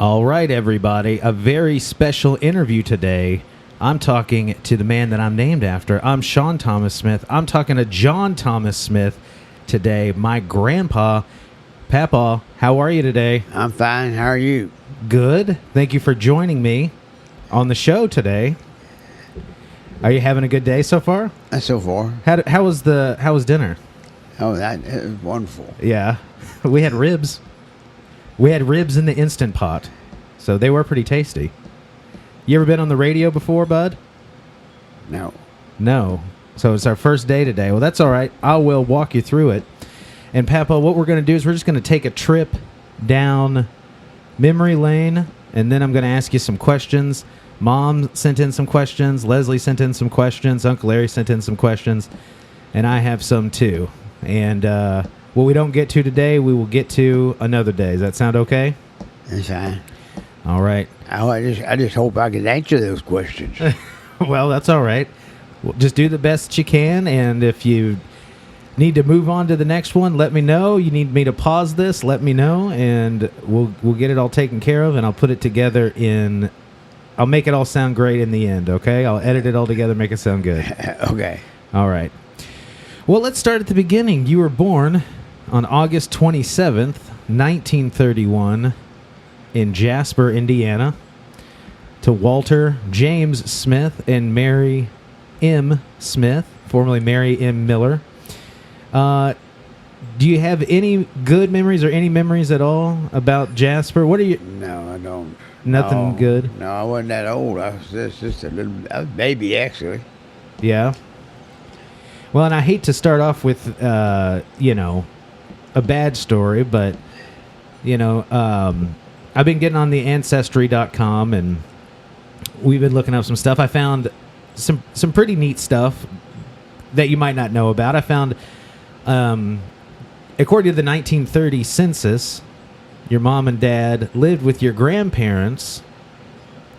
All right, everybody. A very special interview today. I'm talking to the man that I'm named after. I'm Sean Thomas Smith. I'm talking to John Thomas Smith today. My grandpa, Pappaw. How are you today? I'm fine. How are you? Good. Thank you for joining me on the show today. Are you having a good day so far? So far. How was dinner? Oh, that was wonderful. Yeah. We had ribs. We had ribs in the Instant Pot, so they were pretty tasty. You ever been on the radio before, bud? No. No. So it's our first day today. Well, that's all right. I will walk you through it. And, Papa, what we're going to do is we're just going to take a trip down memory lane, and then I'm going to ask you some questions. Mom sent in some questions. Leslie sent in some questions. Uncle Larry sent in some questions. And I have some, too. And what we don't get to today, we will get to another day. Does that sound okay? That's fine. All right. I just hope I can answer those questions. Well, that's all right. Well, just do the best you can, and if you need to move on to the next one, let me know. You need me to pause this, let me know, and we'll get it all taken care of, and I'll put it together I'll make it all sound great in the end, okay? I'll edit it all together, make it sound good. Okay. All right. Well, let's start at the beginning. You were born on August 27th, 1931, in Jasper, Indiana, to Walter James Smith and Mary M. Smith, formerly Mary M. Miller. Do you have any good memories or any memories at all about Jasper? What are you? No, I don't. Nothing good? No, I wasn't that old. I was just a baby, actually. Yeah. Well, and I hate to start off with, a bad story, but, I've been getting on the Ancestry.com, and we've been looking up some stuff. I found some pretty neat stuff that you might not know about. I found, according to the 1930 census, your mom and dad lived with your grandparents,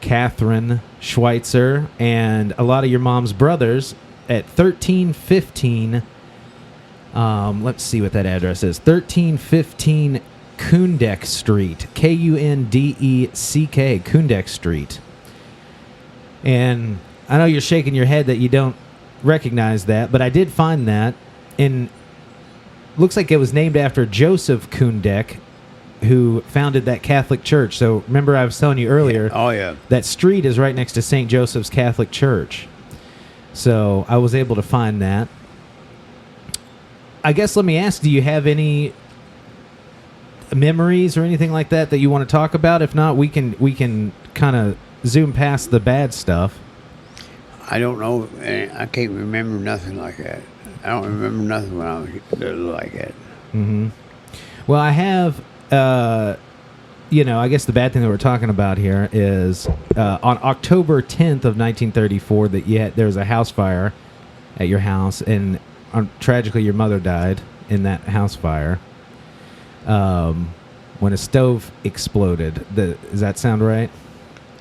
Catherine Schweitzer, and a lot of your mom's brothers at 1315, let's see what that address is, 1315 Kundeck Street, Kundeck, Kundeck Street. And I know you're shaking your head that you don't recognize that, but I did find that, and looks like it was named after Joseph Kundeck, who founded that Catholic church. So remember I was telling you earlier, that street is right next to St. Joseph's Catholic Church. So I was able to find that. I guess let me ask, do you have any memories or anything like that you want to talk about? If not, we can kind of zoom past the bad stuff. I don't know. I can't remember nothing like that. I don't remember nothing when I was little like that. Mm-hmm. Well, I have, I guess the bad thing that we're talking about here is on October 10th of 1934 there was a house fire at your house, and tragically your mother died in that house fire when a stove exploded. Does that sound right?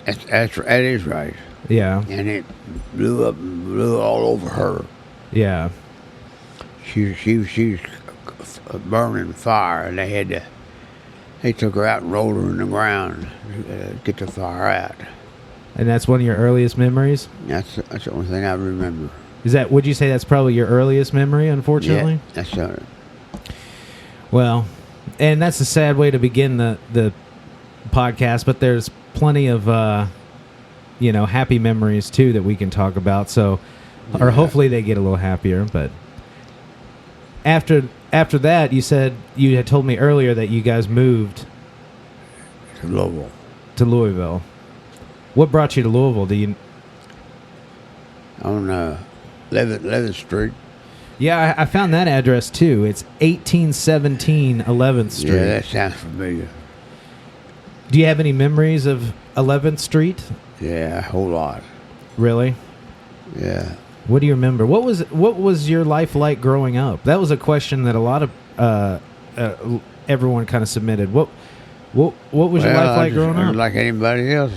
That is right. Yeah. And it blew all over her. Yeah. She was burning fire, and they took her out and rolled her in the ground to get the fire out. And that's one of your earliest memories? That's the only thing I remember. Would you say that's probably your earliest memory, unfortunately? Yeah, that's right. Well, and that's a sad way to begin the podcast, but there's plenty of, happy memories, too, that we can talk about. So, or hopefully they get a little happier. But after that, you said you had told me earlier that you guys moved to Louisville. To Louisville. What brought you to Louisville? Do you? On 11th Street. Yeah, I found that address too. It's 1817 11th Street. Yeah, that sounds familiar. Do you have any memories of 11th Street? Yeah, a whole lot. Really? Yeah. What do you remember? What was your life like growing up? That was a question that a lot of everyone kind of submitted. What was your life like growing up? Like anybody else.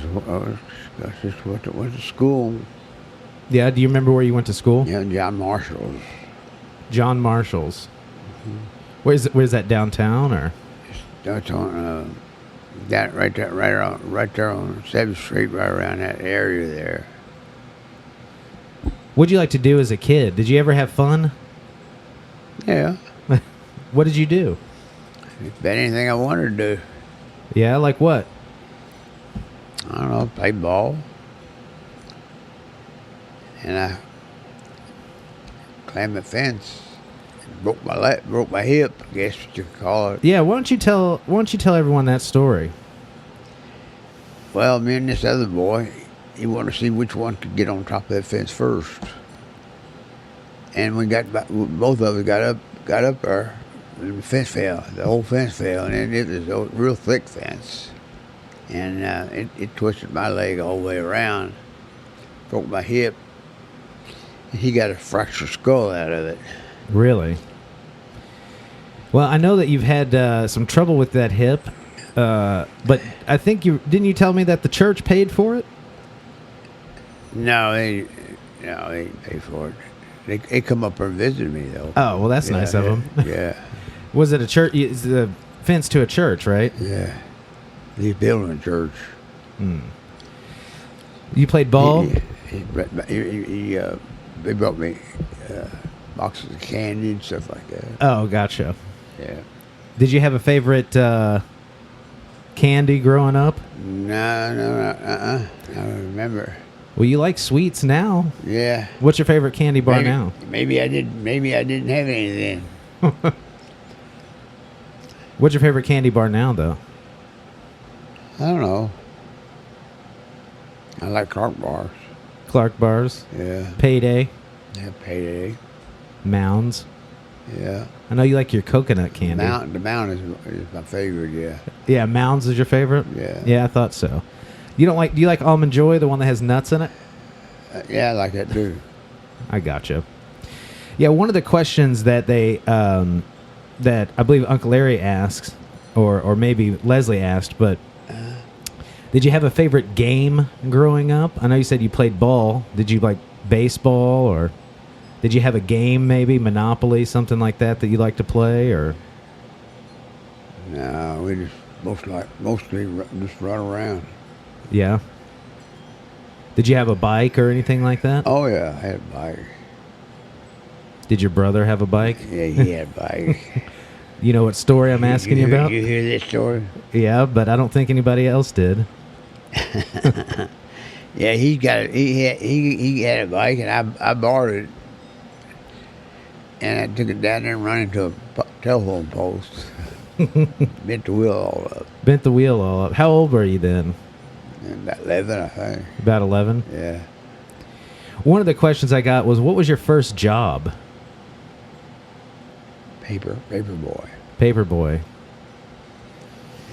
I just went to school. Yeah. Do you remember where you went to school? Yeah, John Marshall's. John Marshall's. Mm-hmm. Where's that, downtown or? That's on That right there on 7th Street, right around that area there. What'd you like to do as a kid? Did you ever have fun? Yeah, What did you do? if anything I wanted to do. Yeah, like what? I don't know, play ball. And I climbed the fence, broke my hip, I guess what you could call it. Yeah, why don't you tell everyone that story? Well, me and this other boy, he wanted to see which one could get on top of that fence first. And both of us got up there, and the fence fell. The whole fence fell, and it was a real thick fence. And it twisted my leg all the way around, broke my hip. He got a fractured skull out of it. Really? Well, I know that you've had some trouble with that hip, but I think didn't you tell me that the church paid for it? No, they didn't pay for it. They come up and visited me though. Oh, well, that's nice of them. Yeah. Was it a church? It's the fence to a church, right? Yeah. He's building a church. You played ball? They brought me boxes of candy and stuff like that. Oh, gotcha. Yeah. Did you have a favorite candy growing up? No. I don't remember. Well, you like sweets now. Yeah. What's your favorite candy bar now? Maybe I didn't have any then. What's your favorite candy bar now, though? I don't know. I like Clark bars. Clark bars. Yeah. Payday. Yeah, Payday. Mounds. Yeah. I know you like your coconut candy. The Mound is my favorite, yeah. Yeah, Mounds is your favorite? Yeah. Yeah, I thought so. Do you like Almond Joy, the one that has nuts in it? Yeah, I like that too. I gotcha. Yeah, one of the questions that that I believe Uncle Larry asks, or maybe Leslie asked, but did you have a favorite game growing up? I know you said you played ball. Did you like baseball, or did you have a game, maybe Monopoly, something like that you like to play, or? No, we just mostly just run around. Yeah. Did you have a bike or anything like that? Oh yeah, I had a bike. Did your brother have a bike? Yeah, he had a bike. You know what story I'm asking you about? You hear this story? Yeah, but I don't think anybody else did. Yeah, he had a bike, and I borrowed it, and I took it down there and run into a telephone post. Bent the wheel all up. Bent the wheel all up. How old were you then? About 11, I think. About 11? Yeah. One of the questions I got was, what was your first job? Paper boy. Paper boy.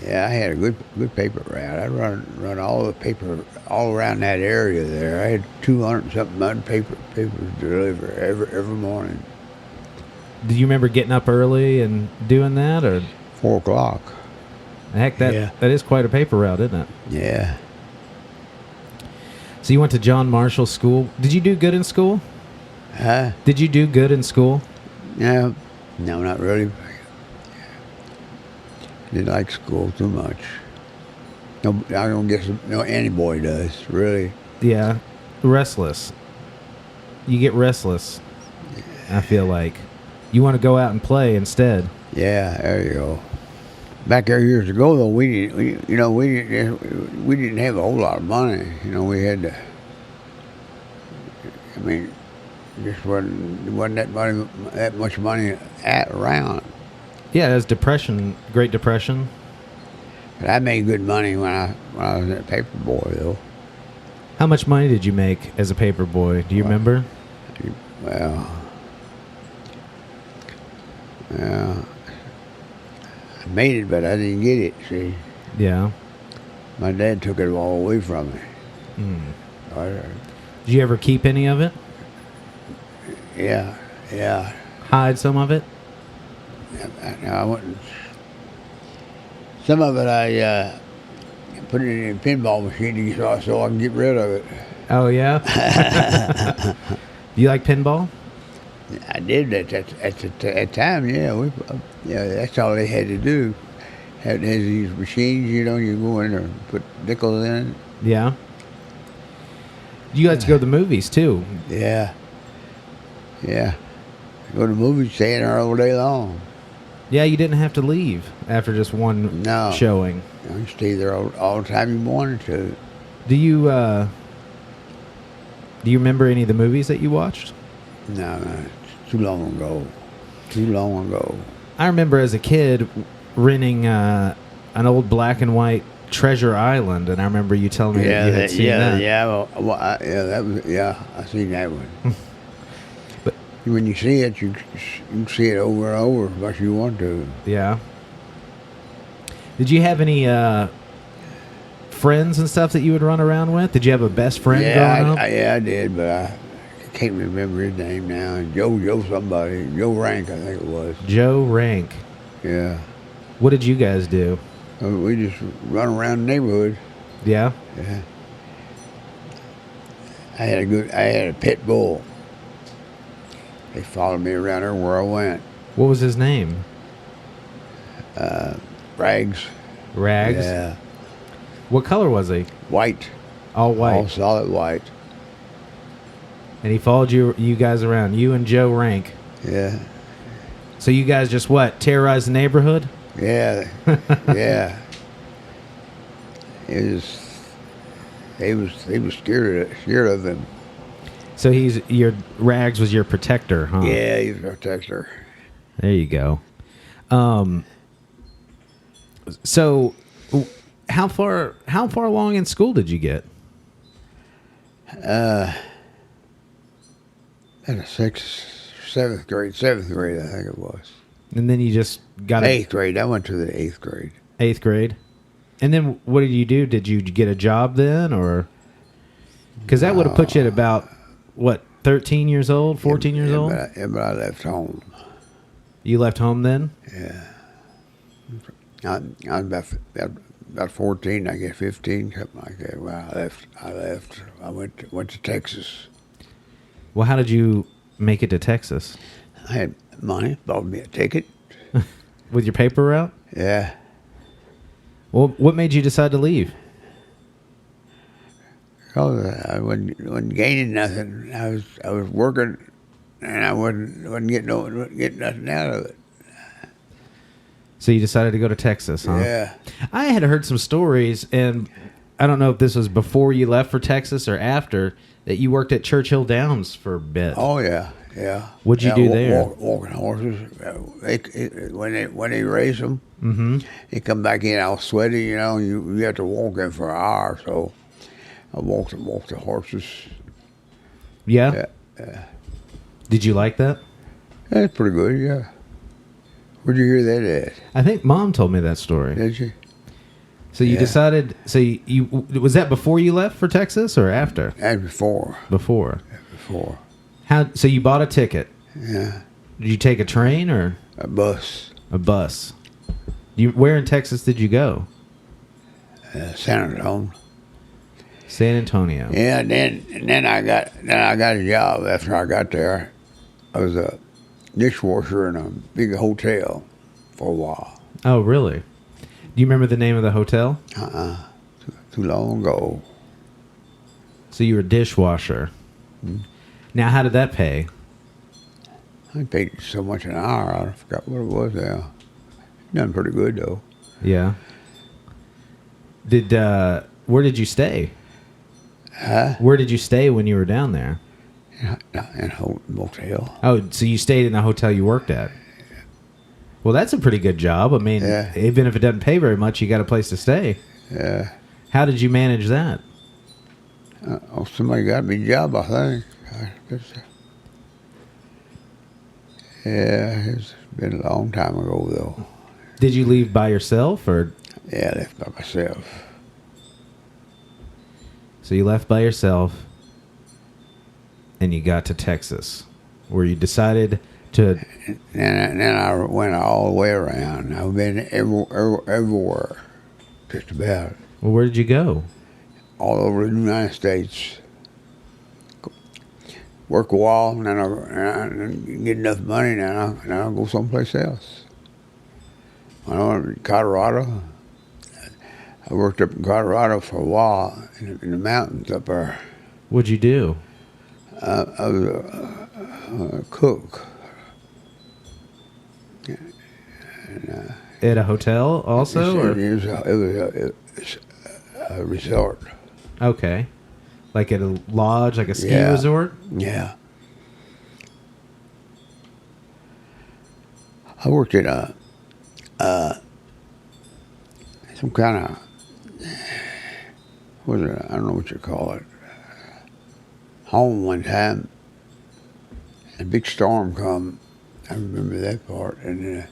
Yeah, I had a good paper route. I'd run all the paper all around that area there. I had 200-something papers to deliver every morning. Do you remember getting up early and doing that, or 4 o'clock. heck, that is quite a paper route, isn't it? Yeah. So you went to John Marshall School. Did you do good in school? Huh? Did you do good in school? No, not really. Didn't like school too much. No, I don't guess any boy does, really. Yeah, restless. You get restless. I feel like you want to go out and play instead. Yeah, there you go. Back there years ago, though, we didn't have a whole lot of money. You know, we had to. I mean, just wasn't that much money around. Yeah, it was Great Depression. But I made good money when I was a paper boy, though. How much money did you make as a paper boy? Do you remember? Well, yeah. I made it, but I didn't get it, see. Yeah. My dad took it all away from me. Did you ever keep any of it? Yeah. Hide some of it? I wouldn't. Some of it I put it in a pinball machine so I can get rid of it. Oh, yeah? Do you like pinball? I did at that time, yeah. Yeah, that's all they had to do. has these machines, you know, you go in there and put nickels in it. Yeah. You guys go to the movies too. Yeah. Yeah. Go to the movies, stay in there all day long. Yeah, you didn't have to leave after just one No. showing. You stay there all the time you wanted to. Do you remember any of the movies that you watched? No, it's too long ago. Too long ago. I remember as a kid renting an old black and white Treasure Island, and I remember you telling me that you had seen that. I seen that one. But when you see it, you can see it over and over as much as you want to. yeah. Did you have any friends and stuff that you would run around with? Did you have a best friend growing up? I did, but I can't remember his name now. Joe somebody. Joe Rank, I think it was. Joe Rank. Yeah. What did you guys do? We just run around the neighborhood. Yeah. Yeah. I had a pit bull. They followed me around everywhere I went. What was his name? Rags. Rags? Yeah. What color was he? White. All white. All solid white. And he followed you guys around, you and Joe Rank. Yeah. So you guys just what, terrorize the neighborhood? Yeah. Yeah. He was scared of him. So Rags was your protector, huh? Yeah, he's a protector. There you go. So how far along in school did you get? In the seventh grade, I think it was. And then you just got eighth grade. I went to the eighth grade. 8th grade. And then what did you do? Did you get a job then, or because that would have put you at about what, 13 years old, 14 years old? But I left home. You left home then? Yeah. I was about 14, I guess 15, something like that. Well, I left. I went to Texas. Well, how did you make it to Texas? I had money, bought me a ticket. With your paper route? Yeah. Well, what made you decide to leave? Because I wasn't gaining nothing. I was working, and I wasn't getting nothing out of it. So you decided to go to Texas, huh? Yeah. I had heard some stories, and I don't know if this was before you left for Texas or after, that you worked at Churchill Downs for a bit. Oh yeah, yeah. What'd you do there? Walking horses. When they race them, they come back in all sweaty. You know, you have to walk in for an hour. So I walked the horses. Yeah? Yeah. Did you like that? That's pretty good. Yeah. Where'd you hear that at? I think Mom told me that story. Did you? So you decided. So you was that before you left for Texas or after? And before. Before. Before. How? So you bought a ticket. Yeah. Did you take a train or A bus. a bus? Where in Texas did you go? San Antonio. San Antonio. Yeah. And then I got a job after I got there. I was a dishwasher in a big hotel for a while. Oh, really? Do you remember the name of the hotel? Too long ago. So you were a dishwasher. Now, how did that pay? I paid so much an hour. I forgot what it was now. Done pretty good though. Yeah. Where did you stay? Huh? Where did you stay when you were down there? In a motel. Oh, so you stayed in the hotel you worked at. Well, that's a pretty good job. I mean, Yeah. even if it doesn't pay very much, you got a place to stay. Yeah. How did you manage that? Somebody got me a job, I think. Yeah, it's been a long time ago, though. Did you leave by yourself, or Yeah, I left by myself. so you left by yourself, and you got to Texas, where you decided to? And then I went all the way around. I've been everywhere, just about. Well, where did you go? All over the United States. Work a while, and then I get enough money, and then I'll go someplace else. When I went to Colorado, I worked up in Colorado for a while in the mountains up there. What'd you do? I was a cook. At a hotel also? It was a resort. Okay. Like at a lodge, like a ski resort? Yeah. I worked at some kind of, what is it? I don't know what you call it. Home one time. A big storm come. I remember that part. And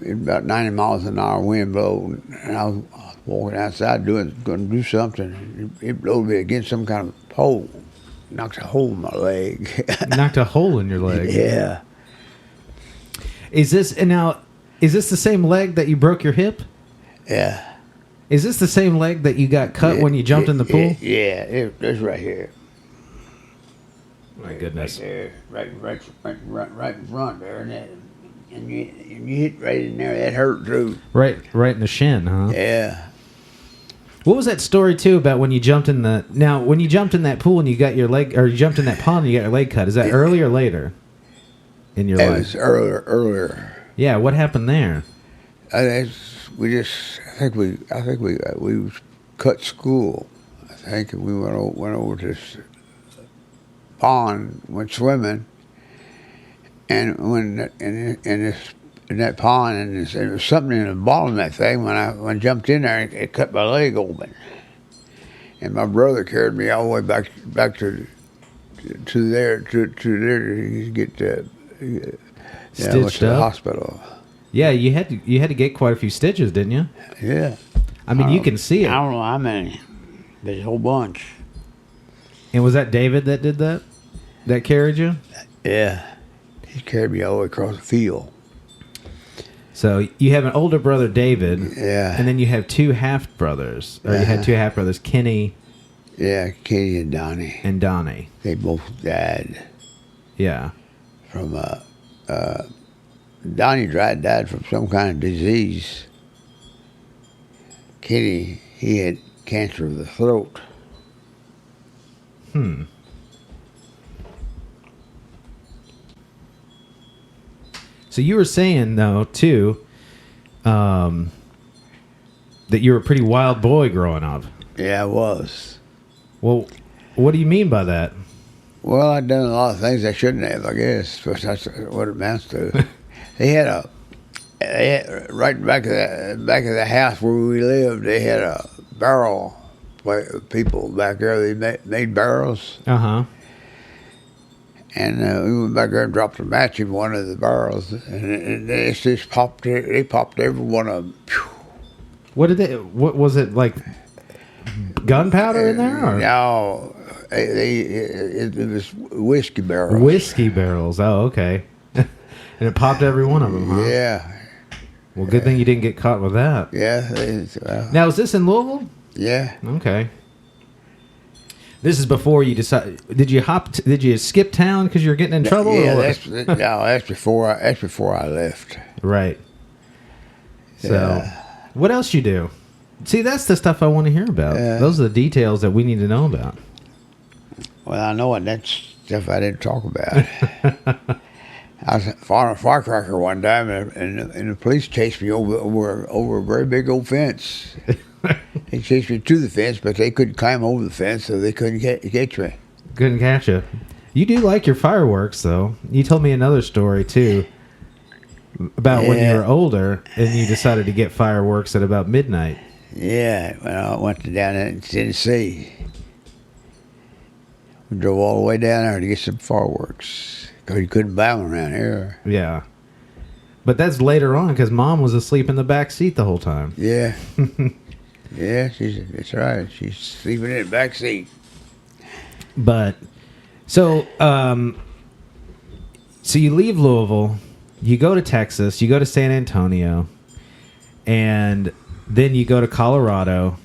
about 90 miles an hour wind blowed. And I was walking outside going to do something. It blew me against some kind of pole. Knocked a hole in my leg. Knocked a hole in your leg? Yeah. Is this the same leg that you broke your hip? Yeah. Is this the same leg that you got cut when you jumped in the pool? Yeah, it's right here. My goodness. Right there, right in front there, and you hit right in there. That hurt too. Right in the shin, huh? Yeah. What was that story too about when you jumped in when you jumped in that pool and you got your leg, or you jumped in that pond and you got your leg cut? Is that early or later in your life? It was earlier. Yeah, what happened there? I think we cut school. I think we went over to this pond, went swimming, and when in that pond, and there was something in the bottom of that thing. When I jumped in there, it cut my leg open, and my brother carried me all the way back to there to get stitched to the up? hospital. Yeah, you had to get quite a few stitches, didn't you? Yeah. I mean, you can see it. I don't know how many. There's a whole bunch. And was that David that did that? That carried you? Yeah. He carried me all the way across the field. So you have an older brother, David. Yeah. And then you have two half brothers. Or you had two half brothers, Kenny. Yeah, Kenny and Donnie. And Donnie. They both died. Yeah. From Donnie died from some kind of disease. Kenny, he had cancer of the throat. So you were saying, though, too, that you were a pretty wild boy growing up. Yeah, I was. Well, what do you mean by that? Well, I'd done a lot of things I shouldn't have, I guess. But that's what it amounts to. They had right back of the house where we lived. They had a barrel. People back there, they made barrels. Uh-huh. And we went back there and dropped a match in one of the barrels, and they just popped. They popped every one of them. What was it, like gunpowder in there? Or? No, it was whiskey barrels. Whiskey barrels. Oh, okay. And it popped every one of them, huh? Yeah. Well, good thing you didn't get caught with that. Yeah. Now, is this in Louisville? Yeah. Okay. This is before you decided. Did you skip town because you were getting in trouble? Yeah, that's before I left. Right. So, Yeah. What else you do? See, that's the stuff I want to hear about. Those are the details that we need to know about. Well, I know it. That's stuff I didn't talk about. I was firing a firecracker one time, and the police chased me over a very big old fence. They chased me to the fence, but they couldn't climb over the fence, so they couldn't catch me. Couldn't catch you. You do like your fireworks, though. You told me another story, too, about when you were older, and you decided to get fireworks at about midnight. Yeah, well, I went down in Tennessee. We drove all the way down there to get some fireworks, because you couldn't buy them around here. Yeah. But that's later on, because Mom was asleep in the back seat the whole time. Yeah. Yeah, that's right. She's sleeping in the back seat. But so you leave Louisville, you go to Texas, you go to San Antonio, and then you go to Colorado,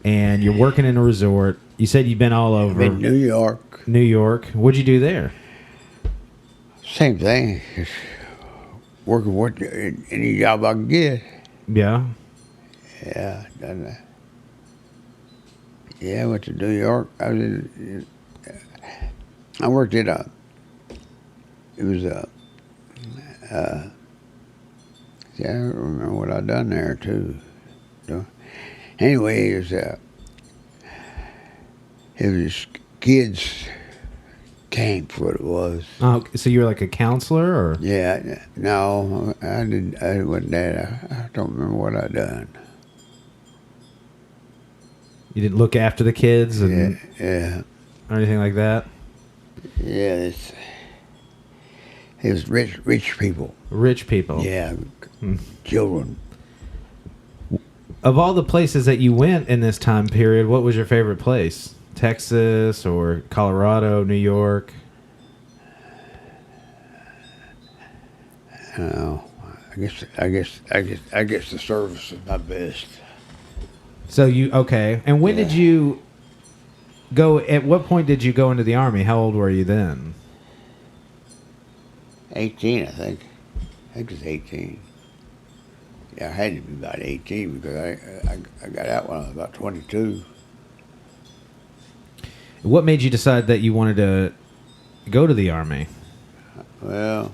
and you're working in a resort. You said you've been all over. In New York. New York. What'd you do there? Same thing. working what any job I could get. Yeah. Yeah, done that. Yeah, I went to New York. I worked at it was yeah, I don't remember what I done there too. So, anyway, it was kids camp, what it was. Oh, so you were like a counselor, or? Yeah, no, I didn't. I wasn't that. I don't remember what I done. You didn't look after the kids and Yeah, or anything like that? yeah. It was rich people. Rich people. Yeah, children. Of all the places that you went in this time period, what was your favorite place? Texas or Colorado, New York? I don't know. I guess the service is my best. So you okay? And when did you go? At what point did you go into the Army? How old were you then? 18, I think. I think it's 18. Yeah, I had to be about 18 because I got out when I was about 22. What made you decide that you wanted to go to the Army? Well,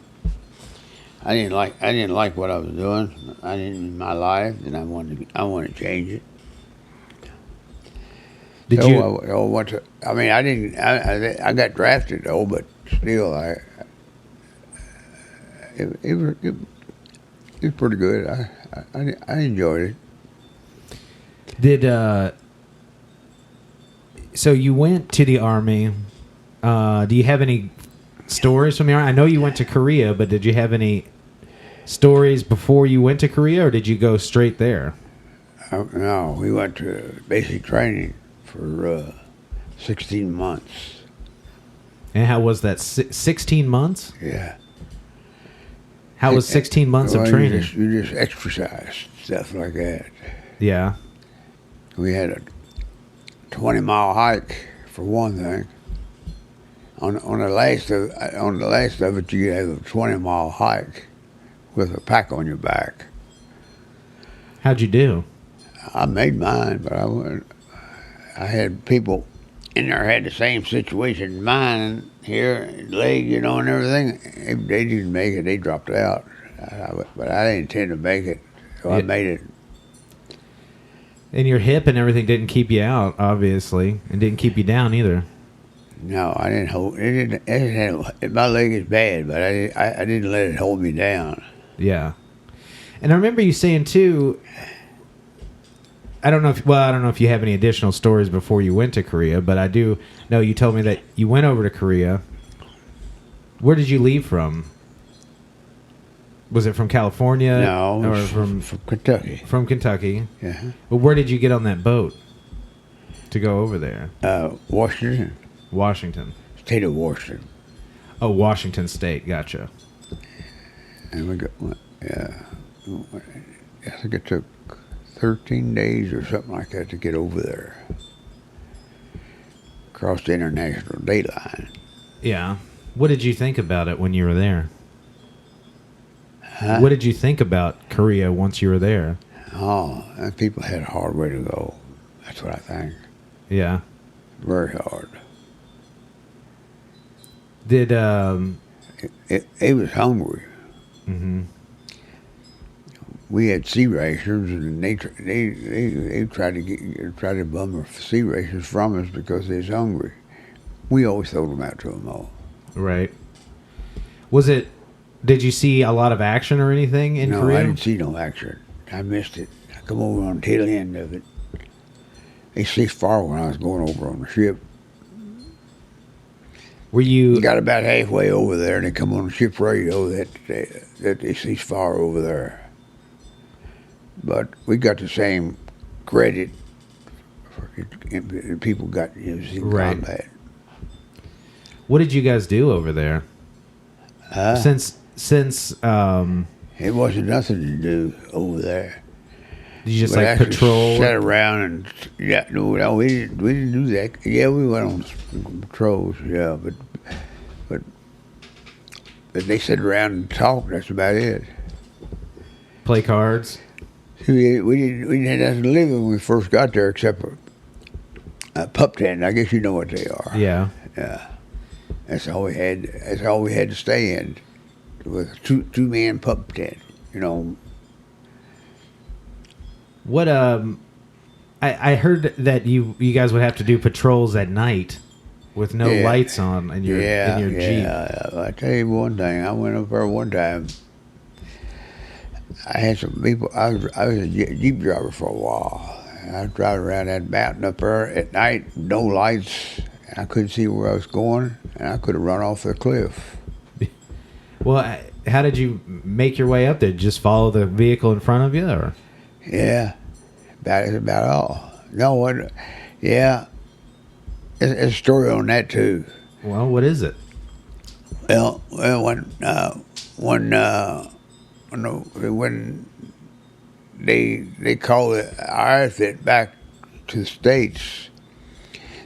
I didn't like what I was doing. I didn't in my life, and I wanted to change it. Did so you? I went to. I mean, I didn't. I got drafted though, but still, it was pretty good. I enjoyed it. Did so you went to the Army. Do you have any stories from the Army? I know you went to Korea, but did you have any stories before you went to Korea, or did you go straight there? No, we went to basic training for 16 months. And how was that? 16 months? Yeah. How was 16 months of training? You just exercise, stuff like that. Yeah. We had a 20-mile hike for one thing. On the last of it, you have a 20-mile hike with a pack on your back. How'd you do? I made mine, but I had people in there had the same situation. Mine here, leg, and everything. They didn't make it. They dropped out. But I didn't intend to make it, so I made it. And your hip and everything didn't keep you out, obviously, and didn't keep you down either. No, I didn't hold it. My leg is bad, but I didn't let it hold me down. Yeah. And I remember you saying too. I don't know if you have any additional stories before you went to Korea, but I do know you told me that you went over to Korea. Where did you leave from? Was it from California? No, or from Kentucky. From Kentucky. Yeah. Well, where did you get on that boat to go over there? Washington. Washington. State of Washington. Oh, Washington State. Gotcha. And we got, I think it took 13 days or something like that to get over there. Across the international date line. Yeah. What did you think about it when you were there? Huh? What did you think about Korea once you were there? Oh, and people had a hard way to go. That's what I think. Yeah. Very hard. Did It was hungry. Mm-hmm. We had sea rations, and they tried to bum our sea rations from us because they was hungry. We always sold them out to them all. Right. Did you see a lot of action or anything in Korea? No, I didn't see no action. I missed it. I come over on the tail end of it. They ceased fire when I was going over on the ship. Were you... We got about halfway over there, and they come on the ship radio that they ceased fire over there. But we got the same credit. People got in combat. What did you guys do over there? Since it wasn't nothing to do over there. Did you just like patrol? Sat around and no, we didn't do that. Yeah, we went on patrols. Yeah, but they sat around and talked. That's about it. Play cards. We didn't have to live when we first got there, except for pup tent. I guess you know what they are. Yeah. Yeah. That's all we had. That's all we had to stay in, with a two-man pup tent. You know. What I heard that you guys would have to do patrols at night with no lights on in your Jeep. Yeah. I tell you one thing. I went up there one time. I had some people. I was a Jeep driver for a while. I was driving around that mountain up there at night, no lights. And I couldn't see where I was going, and I could have run off the cliff. Well, how did you make your way up there? Just follow the vehicle in front of you, or? Yeah, that's about all. No one. Yeah, there's a story on that too. Well, what is it? Well, when they called our outfit back to the States,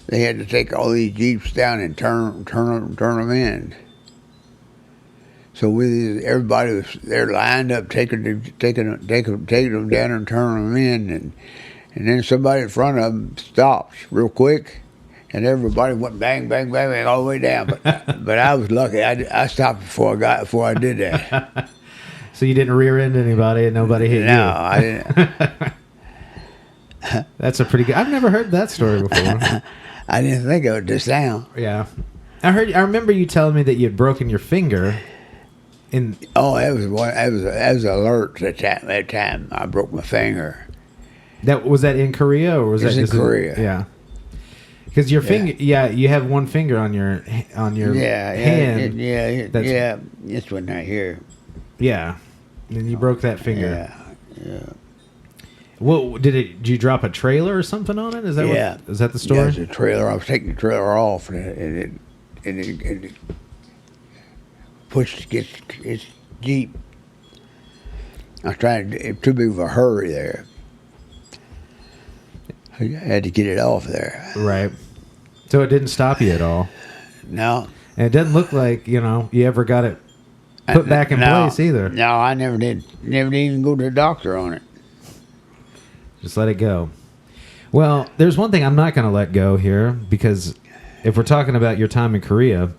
they had to take all these Jeeps down and turn them in. So everybody was there lined up, taking them down and turning them in, and then somebody in front of them stopped real quick, and everybody went bang, bang, bang, bang all the way down. But I was lucky. I stopped before I did that. So you didn't rear end anybody, and nobody hit you. No, I didn't. That's a pretty good. I've never heard that story before. I didn't think of it just now. Yeah, I remember you telling me that you had broken your finger. That was alert at that time. I broke my finger. Was that in Korea, or was that in Korea? Yeah, because your finger. Yeah, you have one finger on your hand. Yeah. This one right here. Yeah, and you broke that finger. Yeah. Well, did you drop a trailer or something on it? Is that is that the story? Yeah, it's a trailer. I was taking the trailer off, and it pushed its Jeep. I was trying to. It was too big of a hurry there. I had to get it off there. Right. So it didn't stop you at all. No. And it doesn't look like you ever got it put back in place either. No, I never did. Never did even go to the doctor on it. Just let it go. Well, there's one thing I'm not going to let go here, because if we're talking about your time in Korea,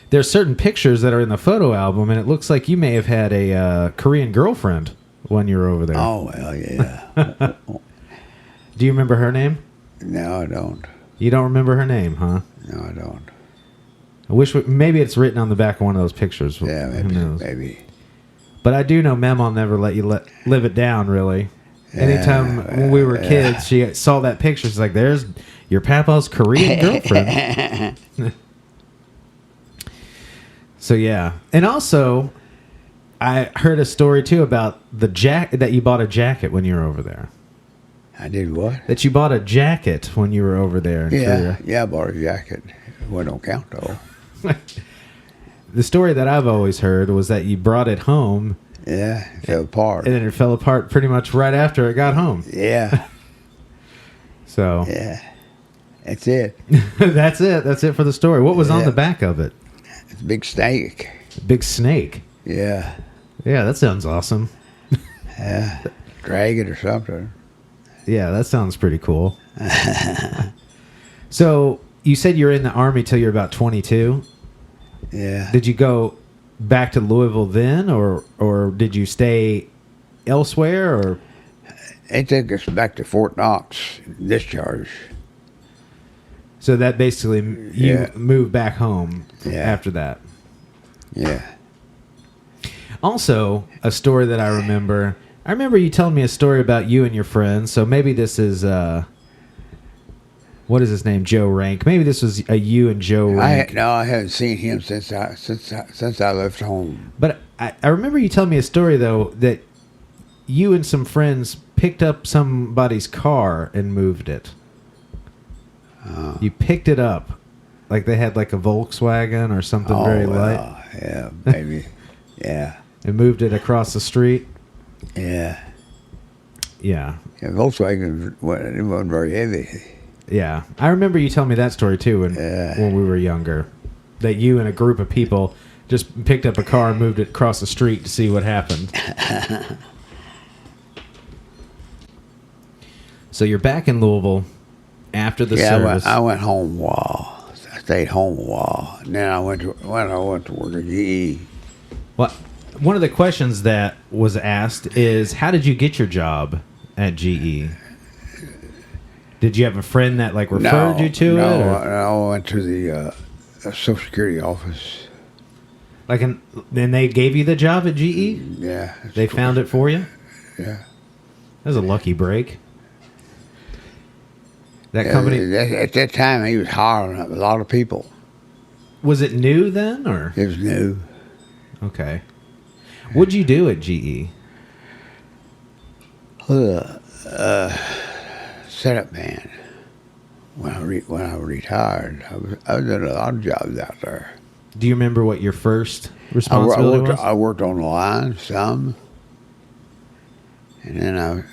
there's certain pictures that are in the photo album, and it looks like you may have had a Korean girlfriend when you were over there. Oh, well, yeah. Do you remember her name? No, I don't. You don't remember her name, huh? No, I don't. I wish maybe it's written on the back of one of those pictures. Yeah, maybe. Who knows? Maybe. But I do know Mem will never let you live it down, really. Anytime when we were kids, she saw that picture. She's like, "There's your Pappaw's Korean girlfriend." So yeah, and also, I heard a story too about that you bought a jacket when you were over there. I did what? That you bought a jacket when you were over there in Korea. Yeah, I bought a jacket. Well, don't count though. The story that I've always heard was that you brought it home. Yeah, it fell apart. And then it fell apart pretty much right after it got home. Yeah. So. Yeah. That's it. That's it. That's it for the story. What was on the back of it? It's a big snake. Big snake? Yeah. Yeah, that sounds awesome. Yeah. Drag it or something. Yeah, that sounds pretty cool. So, you said you were in the Army till you're about 22? Yeah. Did you go back to Louisville then, or did you stay elsewhere, or? They took us back to Fort Knox, discharge. So that basically you moved back home after that. Yeah. Also, a story that I remember you telling me a story about you and your friends. So maybe this is what is his name? Joe Rank. Maybe this was a you and Joe Rank. I haven't seen him since I left home. But I remember you telling me a story though that you and some friends picked up somebody's car and moved it. You picked it up, like they had like a Volkswagen or something very light. Yeah, maybe. Yeah. And moved it across the street. Yeah. Yeah. Yeah, Volkswagen wasn't very heavy. Yeah. I remember you telling me that story too when we were younger. That you and a group of people Just picked up a car and moved it across the street to see what happened. So you're back in Louisville after the service. I went home a while. I stayed home a while. And then I went to work at GE. Well, one of the questions that was asked is, how did you get your job at GE? Did you have a friend that referred you to it? No, I went to the Social Security office. And they gave you the job at GE? Yeah. They found it for you? Yeah. That was a lucky break. That company... At that time, he was hiring a lot of people. Was it new then, or...? It was new. Okay. What'd you do at GE? Setup man. When I retired, I was doing a lot of jobs out there. Do you remember what your first responsibility was? I worked on the line some, and then I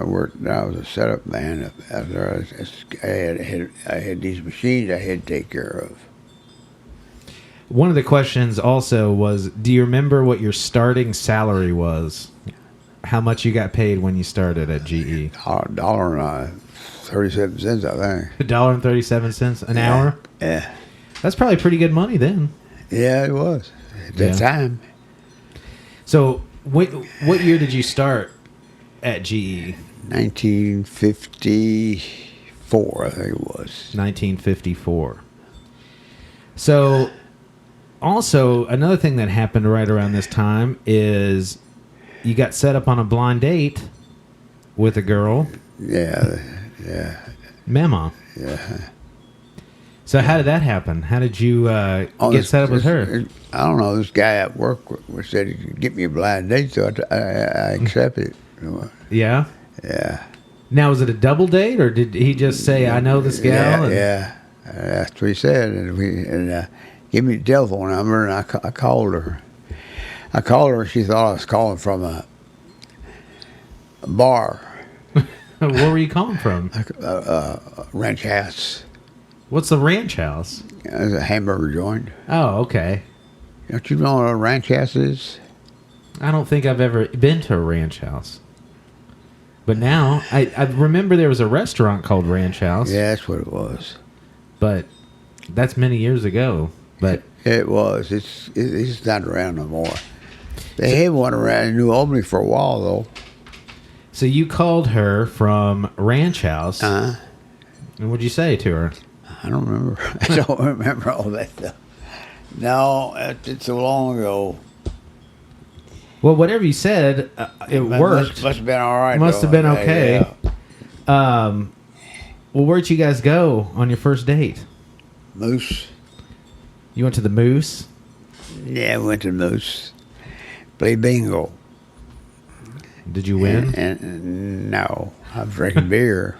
was a setup man out there. I had these machines I had to take care of. One of the questions also was, do you remember what your starting salary was? How much you got paid when you started at GE? $1.37, I think. $1.37 an hour? Yeah. That's probably pretty good money then. Yeah, it was at that time. So, what year did you start at GE? 1954, I think it was. 1954. So, also, another thing that happened right around this time is you got set up on a blind date with a girl. Yeah. Mema. Yeah. So how did that happen? How did you get set up with her? I don't know. This guy at work said he could get me a blind date, so I accepted. Yeah? Yeah. Now, was it a double date, or did he just say, I know this gal? Yeah. That's what he said. And give me the telephone number, and I called her. And she thought I was calling from a bar. Where were you calling from? Ranch house. What's the ranch house? It's a hamburger joint. Oh, okay. Don't you know what a ranch house is? I don't think I've ever been to a ranch house. But now, I remember there was a restaurant called Ranch House. Yeah, that's what it was. But that's many years ago. But it was. It's not around no more. They had one around in New Albany for a while, though. So you called her from Ranch House. Uh-huh. And what'd you say to her? I don't remember. I don't remember all that stuff. No, it's so long ago. Well, whatever you said, it worked. Must have been all right. Must have been okay. Yeah. Well, where'd you guys go on your first date? Moose. You went to the Moose? Yeah, we went to Moose. Play bingo. Did you win? And no, I was drinking beer.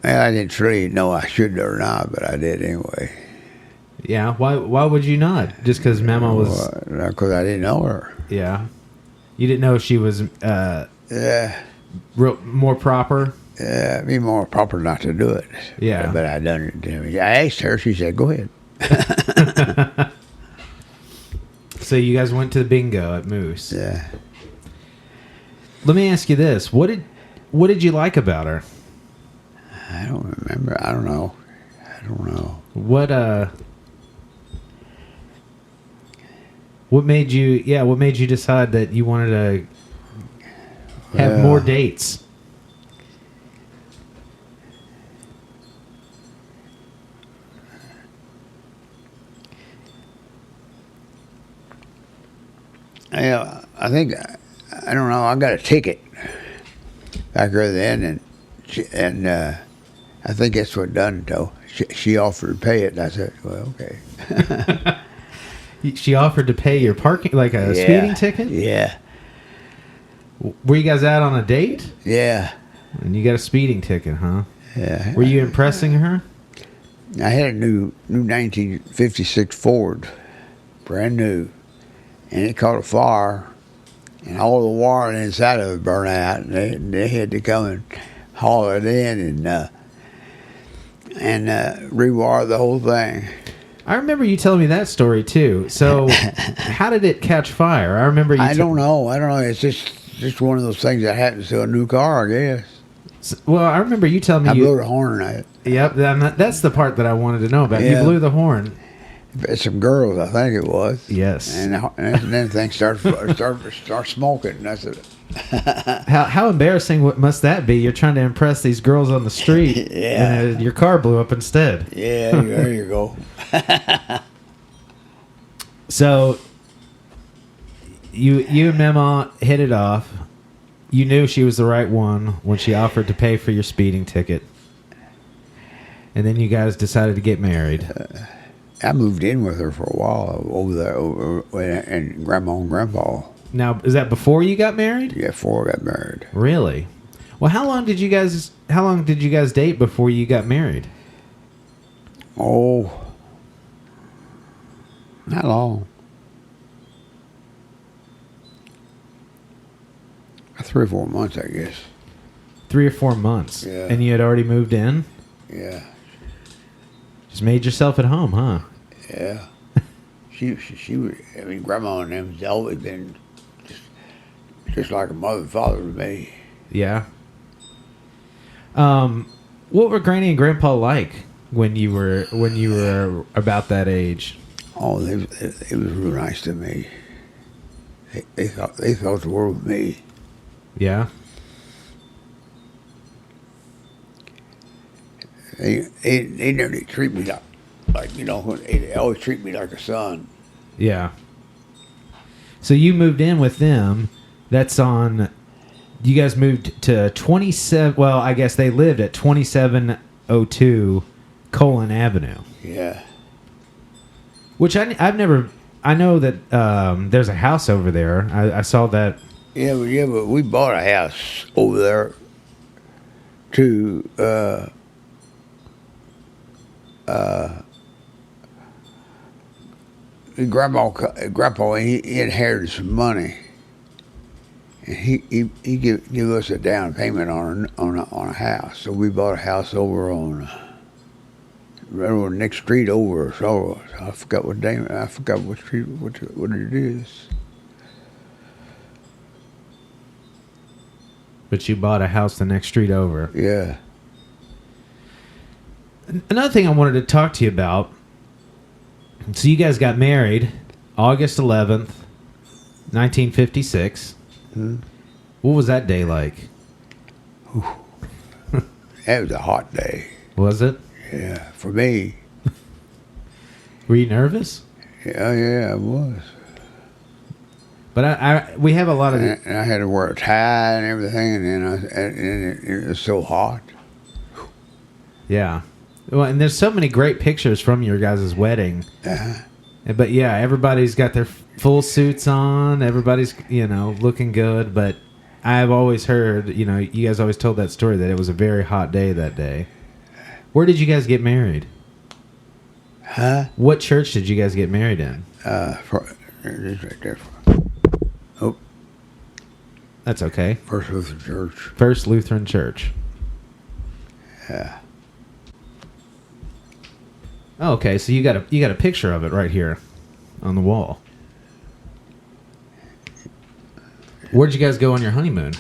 Well, I didn't really know I should or not, but I did anyway. Yeah, why would you not? Just because Mama was... Because I didn't know her. Yeah. You didn't know she was more proper? Yeah, it'd be more proper not to do it. Yeah. But I done it. I asked her, she said, go ahead. So you guys went to the bingo at Moose. Yeah. Let me ask you this. What did you like about her? I don't remember. I don't know. What made you decide that you wanted to have more dates? Yeah, I think, I don't know, I got a ticket back there then, and I think that's what done it, though. She offered to pay it, and I said, well, okay. She offered to pay your parking, like a speeding ticket? Yeah. Were you guys out on a date? Yeah. And you got a speeding ticket, huh? Yeah. Were you impressing her? I had a new 1956 Ford, brand new, and it caught a fire, and all the wiring inside of it burned out, and they had to come and haul it in and rewire the whole thing. I remember you telling me that story too. So, how did it catch fire? I remember you. I don't know. It's just one of those things that happens to a new car, I guess. Well, I remember you telling me I blew the horn at it. Yep, that's the part that I wanted to know about. Yeah. You blew the horn. Some girls, I think it was. Yes. And then things start smoking. And that's it. How embarrassing must that be? You're trying to impress these girls on the street, Yeah. and your car blew up instead. Yeah, there you go. So, you and Mama hit it off. You knew she was the right one when she offered to pay for your speeding ticket. And then you guys decided to get married. I moved in with her for a while over there, and Grandma and Grandpa. Now, is that before you got married? Yeah, before I got married. Really? Well, how long did you guys date before you got married? Oh, not long. 3 or 4 months, I guess. 3 or 4 months. Yeah. And you had already moved in? Yeah. Just made yourself at home, huh? Yeah. She was, I mean, Grandma and them's always been just like a mother and father to me. Yeah. What were Granny and Grandpa like when you were about that age? Oh, they was real nice to me. They thought the world of me. Yeah. They never treat me like they always treat me like a son. Yeah. So you moved in with them. That's on. You guys moved to 27. Well, I guess they lived at 2702 Colon Avenue. Yeah. Which I've never. I know that there's a house over there. I saw that. Yeah, but we bought a house over there to Grandpa, he inherited some money, and he give us a down payment on a house. So we bought a house over on right over the next street over. So I forgot what street what it is. But you bought a house the next street over. Yeah. Another thing I wanted to talk to you about. So you guys got married August 11th, 1956. Hmm. What was that day like? That was a hot day. Was it? Yeah, for me. Were you nervous? Yeah, I was. But we have a lot of... And I had to wear a tie and everything, and then it was so hot. Yeah. Well, and there's so many great pictures from your guys' wedding. Uh-huh. But yeah, everybody's got their full suits on. Everybody's, looking good. But I've always heard, you guys always told that story that it was a very hot day that day. Where did you guys get married? Huh? What church did you guys get married in? It's right there. Oh, That's okay. First Lutheran Church. First Lutheran Church. Yeah. Oh, okay, so you got a picture of it right here on the wall. Where'd you guys go on your honeymoon?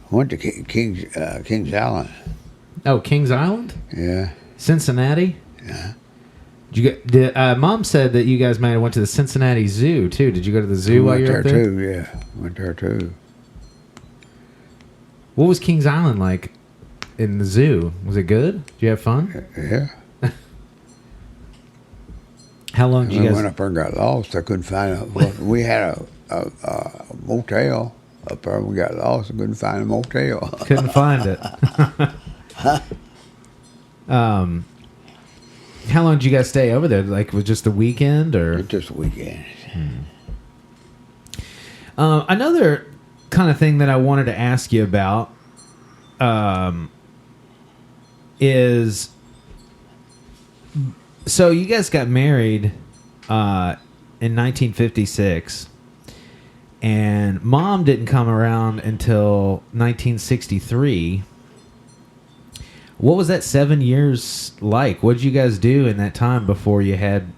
Went to Kings Island. Oh, Kings Island? Yeah. Cincinnati? Yeah. Mom said that you guys might have went to the Cincinnati Zoo, too. Did you go to the zoo while you were up there? Too, yeah. Went there, too. What was Kings Island like in the zoo? Was it good? Did you have fun? Yeah. How long did you guys... went up there and got lost. I couldn't find it. We had a motel up there. We got lost and couldn't find a motel. Couldn't find it. How long did you guys stay over there? Like, was just the weekend or? Just a weekend. Another kind of thing that I wanted to ask you about is, so you guys got married in 1956, and Mom didn't come around until 1963. What was that 7 years like? What did you guys do in that time before you had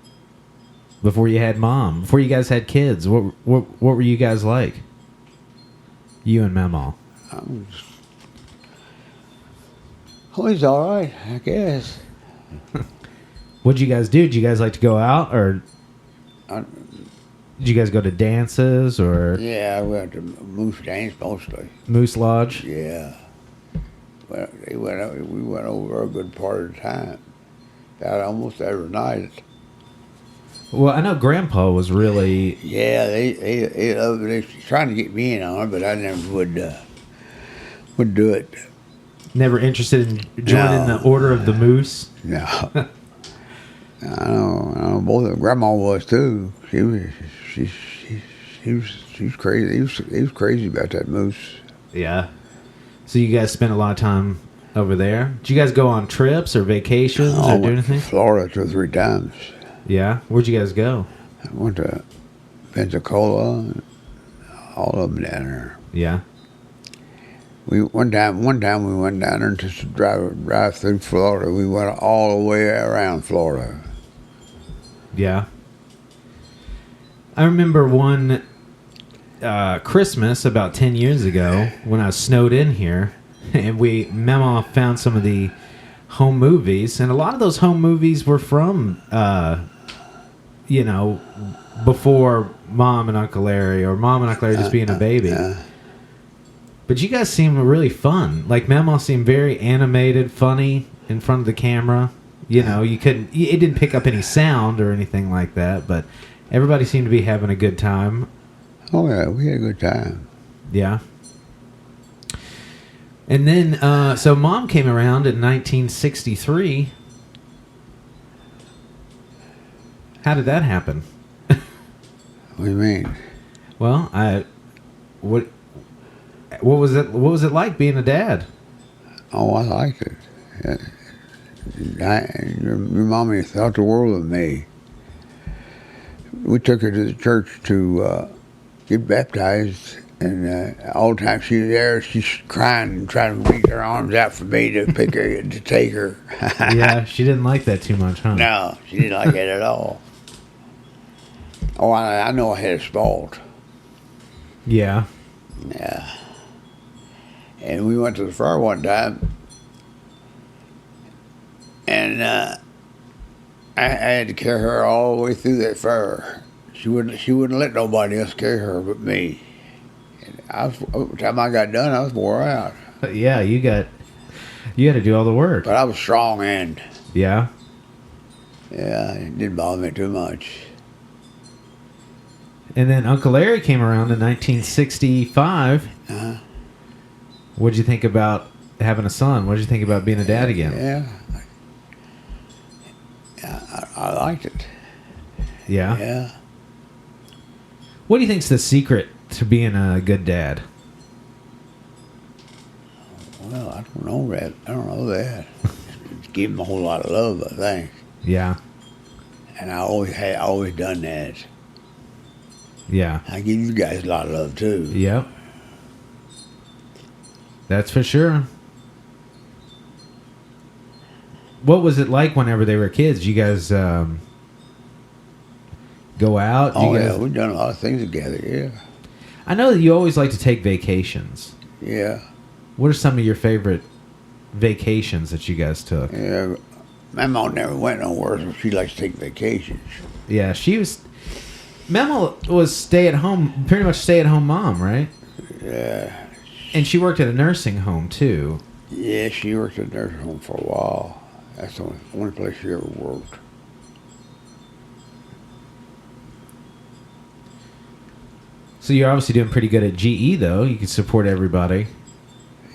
mom? Before you guys had kids? What were you guys like? You and Mamaw. He's all right, I guess. What did you guys do? Did you guys like to go out, or did you guys go to dances, or Yeah, we went to Moose Dance mostly. Moose Lodge? Yeah. Well, we went over a good part of the time. About almost every night. Well, I know Grandpa was really... Yeah, they was trying to get me in on it, but I never would do it. Never interested in joining the Order of the Moose? No. I know. Both of them. Grandma was too. She was crazy. He was crazy about that moose. Yeah. So you guys spent a lot of time over there. Did you guys go on trips or vacations or do anything? Florida 2 or 3 times. Yeah. Where'd you guys go? I went to Pensacola, and all of them down there. Yeah. One time we went down there and just drive through Florida. We went all the way around Florida. Yeah. I remember one Christmas about 10 years ago when I was snowed in here, and Mama found some of the home movies, and a lot of those home movies were from, before Mom and Uncle Larry, or Mom and Uncle Larry just being a baby. But you guys seem really fun. Like, Mama seemed very animated, funny in front of the camera. It didn't pick up any sound or anything like that, but everybody seemed to be having a good time. Oh, yeah, we had a good time. Yeah. And then, so Mom came around in 1963. How did that happen? What do you mean? Well, what was it? What was it like being a dad? Oh, I liked it. Your mommy thought the world of me. We took her to the church to get baptized, and all the time she was there, she's crying and trying to reach her arms out for me to pick her, to take her. Yeah, she didn't like that too much, huh? No, she didn't like it at all. Oh, I know I had a spot. Yeah. Yeah. And we went to the fair one time, and I had to carry her all the way through that fair. She wouldn't let nobody else carry her but me. And by the time I got done, I was wore out. Yeah, you had to do all the work. But I was strong and Yeah. yeah, it didn't bother me too much. And then Uncle Larry came around in 1965. What'd you think about having a son? What'd you think about being a dad again? Yeah, I liked it. Yeah? Yeah. What do you think's the secret to being a good dad? Well, I don't know that. Just give him a whole lot of love, I think. Yeah. And I always done that. Yeah. I give you guys a lot of love too. Yep. That's for sure. What was it like whenever they were kids? You guys go out? Yeah, we've done a lot of things together, yeah. I know that you always like to take vacations. Yeah. What are some of your favorite vacations that you guys took? Yeah. My mom never went nowhere, so she likes to take vacations. Yeah, Mama was pretty much stay-at-home mom, right? Yeah. And she worked at a nursing home, too. Yeah, she worked at a nursing home for a while. That's the only place she ever worked. So you're obviously doing pretty good at GE, though. You can support everybody.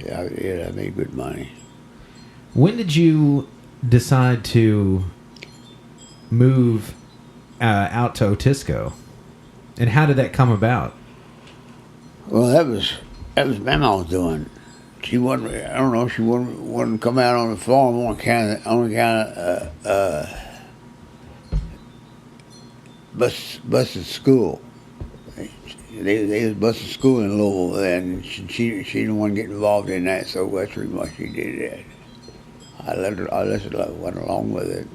Yeah, I made good money. When did you decide to move out to Otisco? And how did that come about? Well, that was my mom's doing. She wasn't. I don't know. She wouldn't come out on the farm on kind of busted school. They was busting school in Louisville, and she didn't want to get involved in that, so that's pretty much she did that. I just went along with it.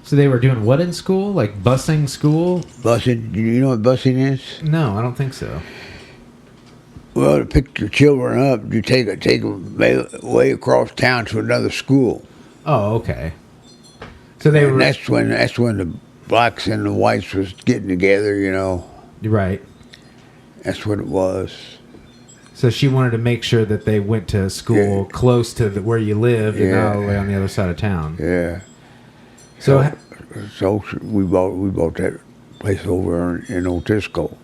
So they were doing what in school? Like busing school? Busing. Do you know what busing is? No, I don't think so. Well, to pick your children up, you take them way across town to another school. Oh, okay. So they And were that's when the blacks and the whites was getting together. right. That's what it was. So she wanted to make sure that they went to school close to where you lived and not all the way on the other side of town. Yeah. So We bought that place over in Otisco.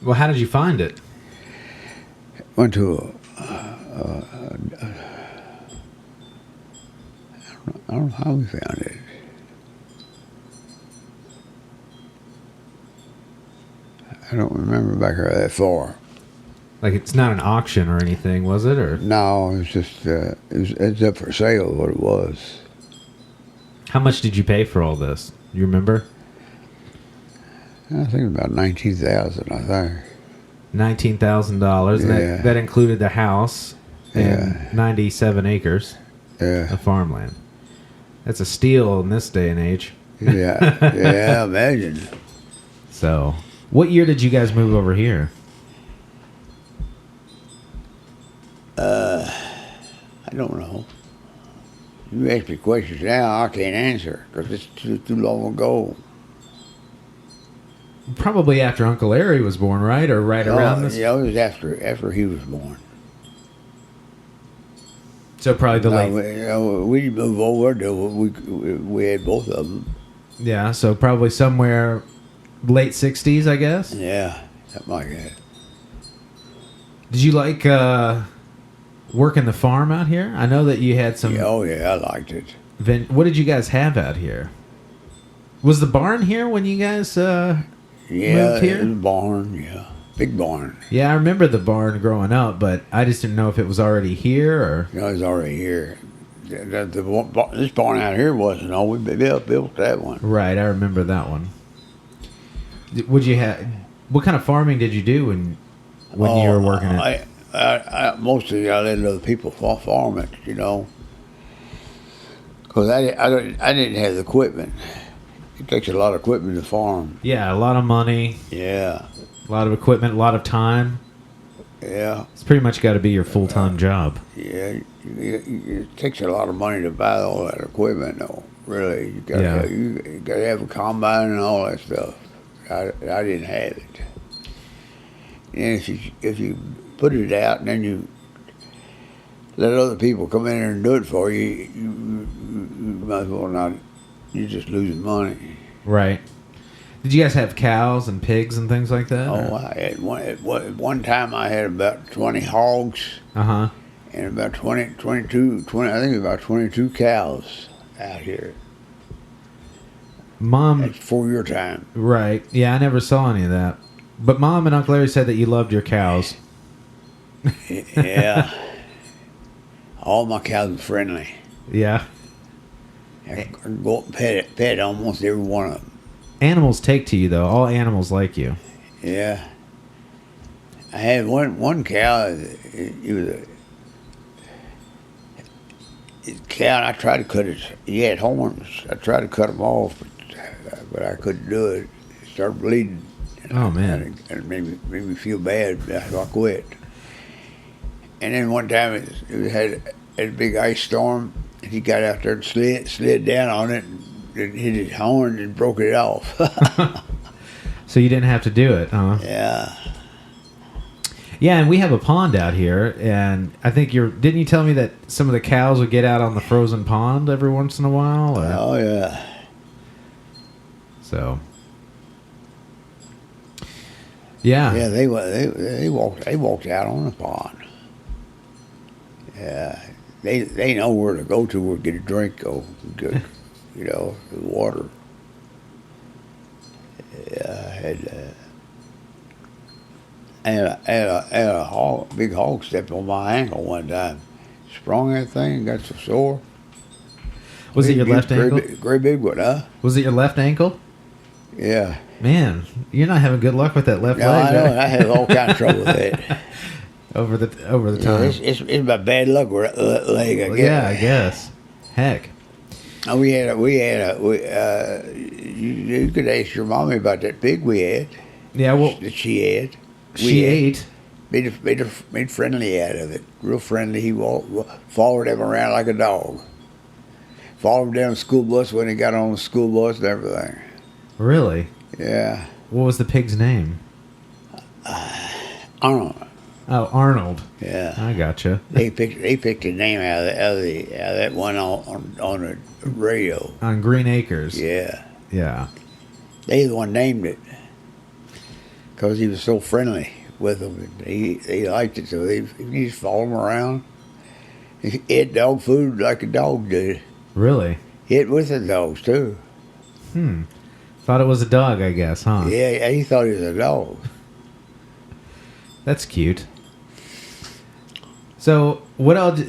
well, how did you find it? Went to I don't know how we found it. I don't remember back there that far. Like it's not an auction or anything, was it? Or No, it was just it's up for sale. What it was. how much did you pay for all this? You remember? I think about 19,000. I think. $19,000. Yeah. That included the house and Yeah. 97 acres Yeah. of farmland. That's a steal in this day and age. Yeah. Yeah. Imagine. So, what year did you guys move over here? I don't know. You ask me questions now, I can't answer because it's too long ago. Probably after Uncle Larry was born, right? Or right around this? Yeah, it was after he was born. So probably the late. We didn't move over till we had both of them. Yeah, so probably somewhere late 60s, I guess. Yeah, something like that. Did you like working the farm out here? I know that you had some. Yeah, oh yeah, I liked it. What did you guys have out here? Was the barn here when you guys Yeah, moved here? it was a barn. Yeah, big barn. Yeah, I remember the barn growing up, but I just didn't know if it was already here or. You know, it was already here. This barn out here wasn't. No, we built that one. Right, I remember that one. Would you have? What kind of farming did you do when you were working it? Mostly I let other people farm it, because I didn't have the equipment. It takes a lot of equipment to farm. Yeah, a lot of money, Yeah, a lot of equipment, a lot of time. yeah, It's pretty much got to be your full-time job. yeah. It takes a lot of money to buy all that equipment, though. Really, you gotta have a combine and all that stuff. I didn't have it. And if you put it out and then you let other people come in there and do it for you, you might as well not. You're just losing money. Right. Did you guys have cows and pigs and things like that? Oh, I had one time I had about 20 hogs Uh-huh. and about 22, I think about 22 cows out here. Mom, That's for your time. right. Yeah, I never saw any of that. But Mom and Uncle Larry said that you loved your cows. Yeah. All my cows are friendly. Yeah. I can go up and pet almost every one of them. Animals take to you, though. All animals like you. Yeah. I had one cow. It was a cow. And I tried to cut it. He had horns. I tried to cut them off, but I couldn't do it. It started bleeding. Oh, man. And it made me feel bad. So I quit. And then one time it had a big ice storm. And he got out there and slid down on it and hit his horn and broke it off. So you didn't have to do it, huh? Yeah. Yeah, and we have a pond out here, and I think didn't you tell me that some of the cows would get out on the frozen pond every once in a while? Or? Oh yeah. So. Yeah. Yeah, they walked out on the pond. Yeah, they know where to go to get a drink, the water. Yeah, I had a big hog step on my ankle one time. Sprung that thing and got so sore. Was it your left ankle? Great big one, huh? Was it your left ankle? Yeah. Man, you're not having good luck with that left No, leg. I know. right? I have all kind of trouble with it. over the Yeah, time. it's my bad luck with that leg, I guess. Yeah, I guess. Heck. Oh, you could ask your mommy about that pig we had. Yeah, well, That she had. she ate. Made friendly out of it. Real friendly. He followed him around like a dog. Followed him down the school bus when he got on the school bus and everything. Really? Yeah. What was the pig's name? Arnold. Oh, Arnold. Yeah. I gotcha. They picked a name out of that one on the radio. On Green Acres. Yeah. Yeah. They the one named it because he was so friendly with them. He liked it, so he just followed him around. He ate dog food like a dog did. Really? He ate with the dogs too. Thought it was a dog, I guess, huh? Yeah, he thought he was a dog. That's cute. So, what else?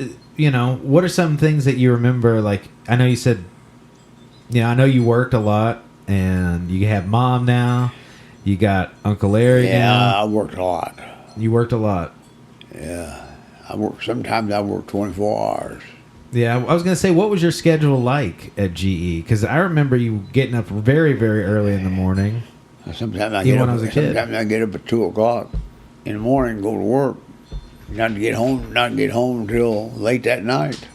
What are some things that you remember? Like, I know you said, I know you worked a lot, and you have mom now. You got Uncle Larry now. Yeah, I worked a lot. You worked a lot. Yeah, sometimes I worked 24 hours. Yeah, I was gonna say, what was your schedule like at GE? Because I remember you getting up very, very early in the morning. Sometimes I Even when I was a kid. Sometimes I get up at 2:00 in the morning and go to work. Not get home until late that night.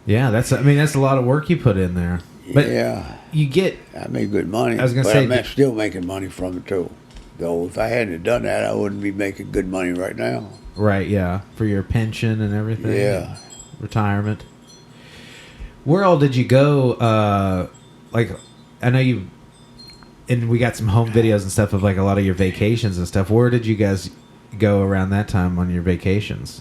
Yeah, that's a lot of work you put in there. But yeah, you get. I made good money. I was gonna but say, I'm still making money from it too. Though if I hadn't done that, I wouldn't be making good money right now. Right, yeah, for your pension and everything. Yeah, retirement. Where all did you go? I know you, and we got some home videos and stuff of like a lot of your vacations and stuff. Where did you guys go around that time on your vacations?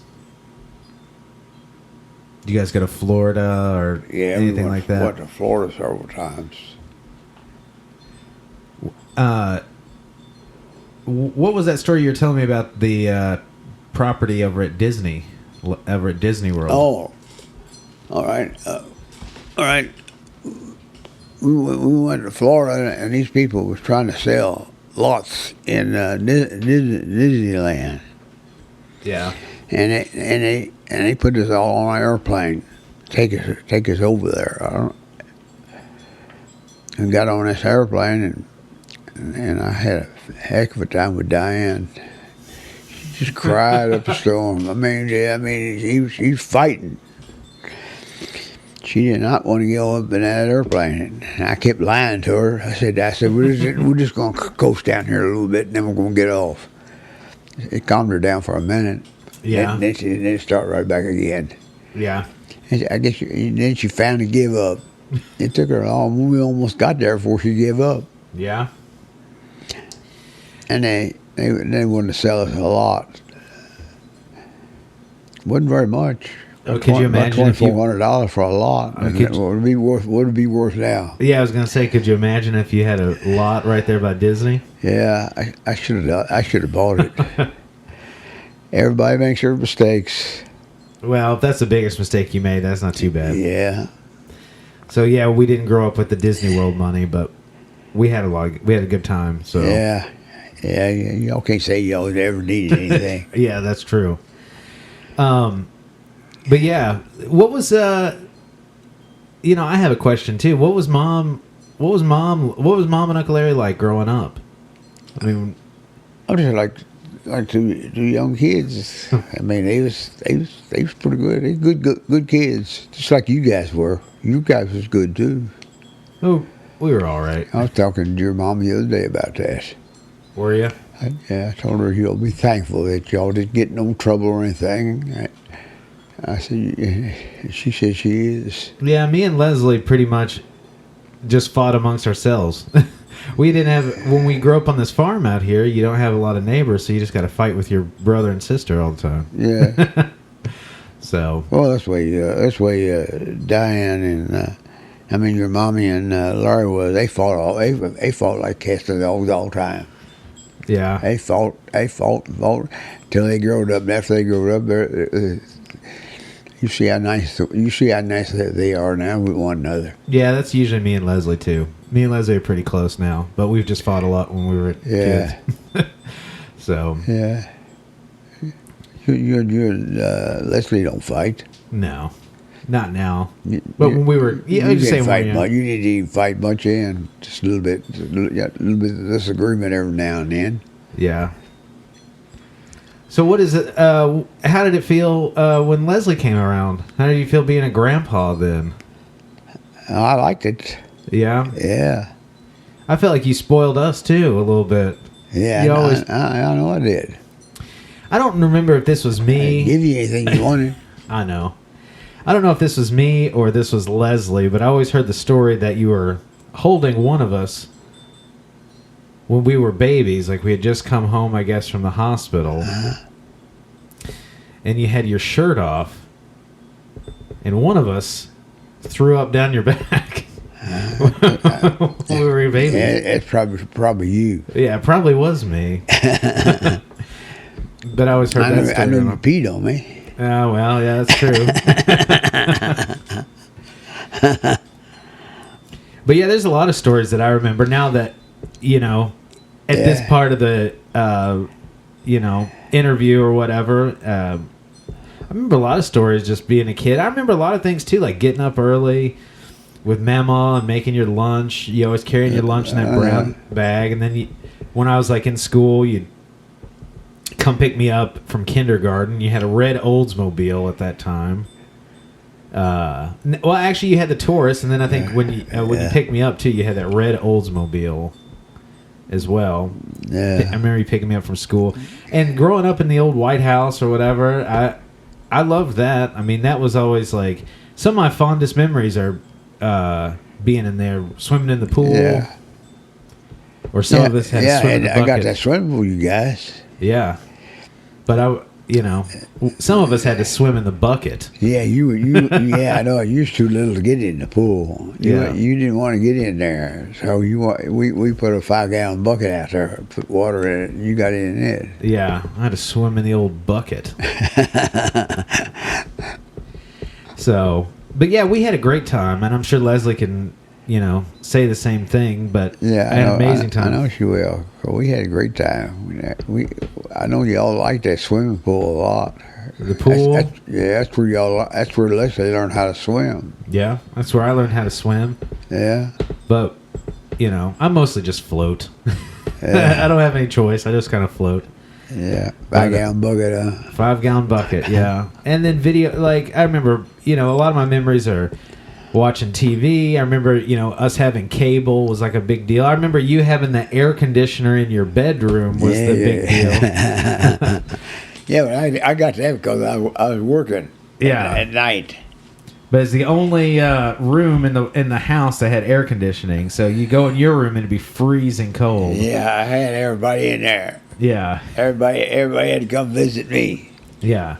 Did you guys go to Florida or anything like that? Went to Florida several times. What was that story you were telling me about the property over at Disney World? Oh, all right. We went to Florida, and these people was trying to sell lots in Disneyland. Yeah. And they put us all on an airplane, take us over there. And got on this airplane, and I had a heck of a time with Diane. She just cried up a storm. I mean, he was fighting. She did not want to go up in that airplane. And I kept lying to her. I said, we're just going to coast down here a little bit, and then we're going to get off. It calmed her down for a minute. Yeah. Then she started right back again. Yeah. And I guess then she finally gave up. It took her long. We almost got there before she gave up. Yeah. And they wanted to sell us a lot. Wasn't very much. Could you imagine if $2,400 for a lot? What would it be worth now? Yeah, I was gonna say, could you imagine if you had a lot right there by Disney? Yeah, I should have bought it. Everybody makes their mistakes. Well, if that's the biggest mistake you made, that's not too bad. Yeah. So yeah, we didn't grow up with the Disney World money, but we had a good time. So yeah, y'all can't say y'all ever needed anything. Yeah, that's true. But yeah, what was I have a question too. What was mom and Uncle Larry like growing up? I mean, I was like two young kids. I mean, they was pretty good. They good kids, just like you guys were. You guys was good too. Oh, we were all right. I was talking to your mom the other day about that. Were you? I told her you'll be thankful that y'all didn't get in no trouble or anything. I said, she said she is. Yeah, me and Leslie pretty much just fought amongst ourselves. We didn't have, when we grew up on this farm out here, you don't have a lot of neighbors, so you just got to fight with your brother and sister all the time. Yeah. So. Well, that's way Diane and your mommy and Larry was. They fought like cats and dogs all the time. Yeah. They fought till they growed up. And after they grew up, you see how nice they are now with one another. Yeah, that's usually me and Leslie too. Me and Leslie are pretty close now, but we've just fought a lot when we were kids. So. Yeah. You and Leslie don't fight. No, not now. But when we were, yeah, you just say didn't fight when much. You need to even fight much in just a little bit, a little bit of disagreement every now and then. Yeah. So what is it? How did it feel when Leslie came around? How did you feel being a grandpa then? I liked it. Yeah. Yeah. I felt like you spoiled us too a little bit. Yeah. You always. I know I did. I don't remember if this was I me. didn't give you anything you wanted. I know. I don't know if this was me or this was Leslie, but I always heard the story that you were holding one of us when we were babies. Like we had just come home, I guess, from the hospital. And you had your shirt off. And one of us threw up down your back. When we were babies. Yeah, it's probably you. Yeah, it probably was me. But I always heard that story. I know you peed on me. Oh, well, yeah, that's true. But yeah, there's a lot of stories that I remember now that, at this part of the, interview or whatever. I remember a lot of stories just being a kid. I remember a lot of things too, like getting up early with Mama and making your lunch. You always carrying your lunch in that brown bag. And then when I was like in school, you'd come pick me up from kindergarten. You had a red Oldsmobile at that time. Well, actually, you had the Taurus, and then I think when you picked me up too, you had that red Oldsmobile as well. Yeah. I remember you picking me up from school, and growing up in the old White House or whatever. I loved that. I mean, that was always like some of my fondest memories are being in there, swimming in the pool. Yeah. Or some of us had to swim in the bucket. I got that swimming pool, you guys. Yeah. But some of us had to swim in the bucket. Yeah, yeah, I know. You was too little to get in the pool. You didn't want to get in there, so we put a 5-gallon bucket out there, put water in it, and you got in it. Yeah, I had to swim in the old bucket. So, but yeah, we had a great time, and I'm sure Leslie can, say the same thing. But yeah, I had an amazing time. I know she will. We had a great time. I know y'all like that swimming pool a lot. The pool? That's where Leslie learned how to swim. Yeah, that's where I learned how to swim. Yeah. But, I mostly just float. Yeah. I don't have any choice. I just kind of float. Yeah. 5-gallon bucket. 5-gallon bucket, yeah. And then video, like, I remember, a lot of my memories are watching TV. I remember, us having cable was like a big deal. I remember you having the air conditioner in your bedroom was the big deal. Yeah, but I got that because I was working at night. But it's the only room in the house that had air conditioning. So you go in your room and it'd be freezing cold. Yeah, I had everybody in there. Yeah. Everybody had to come visit me. Yeah.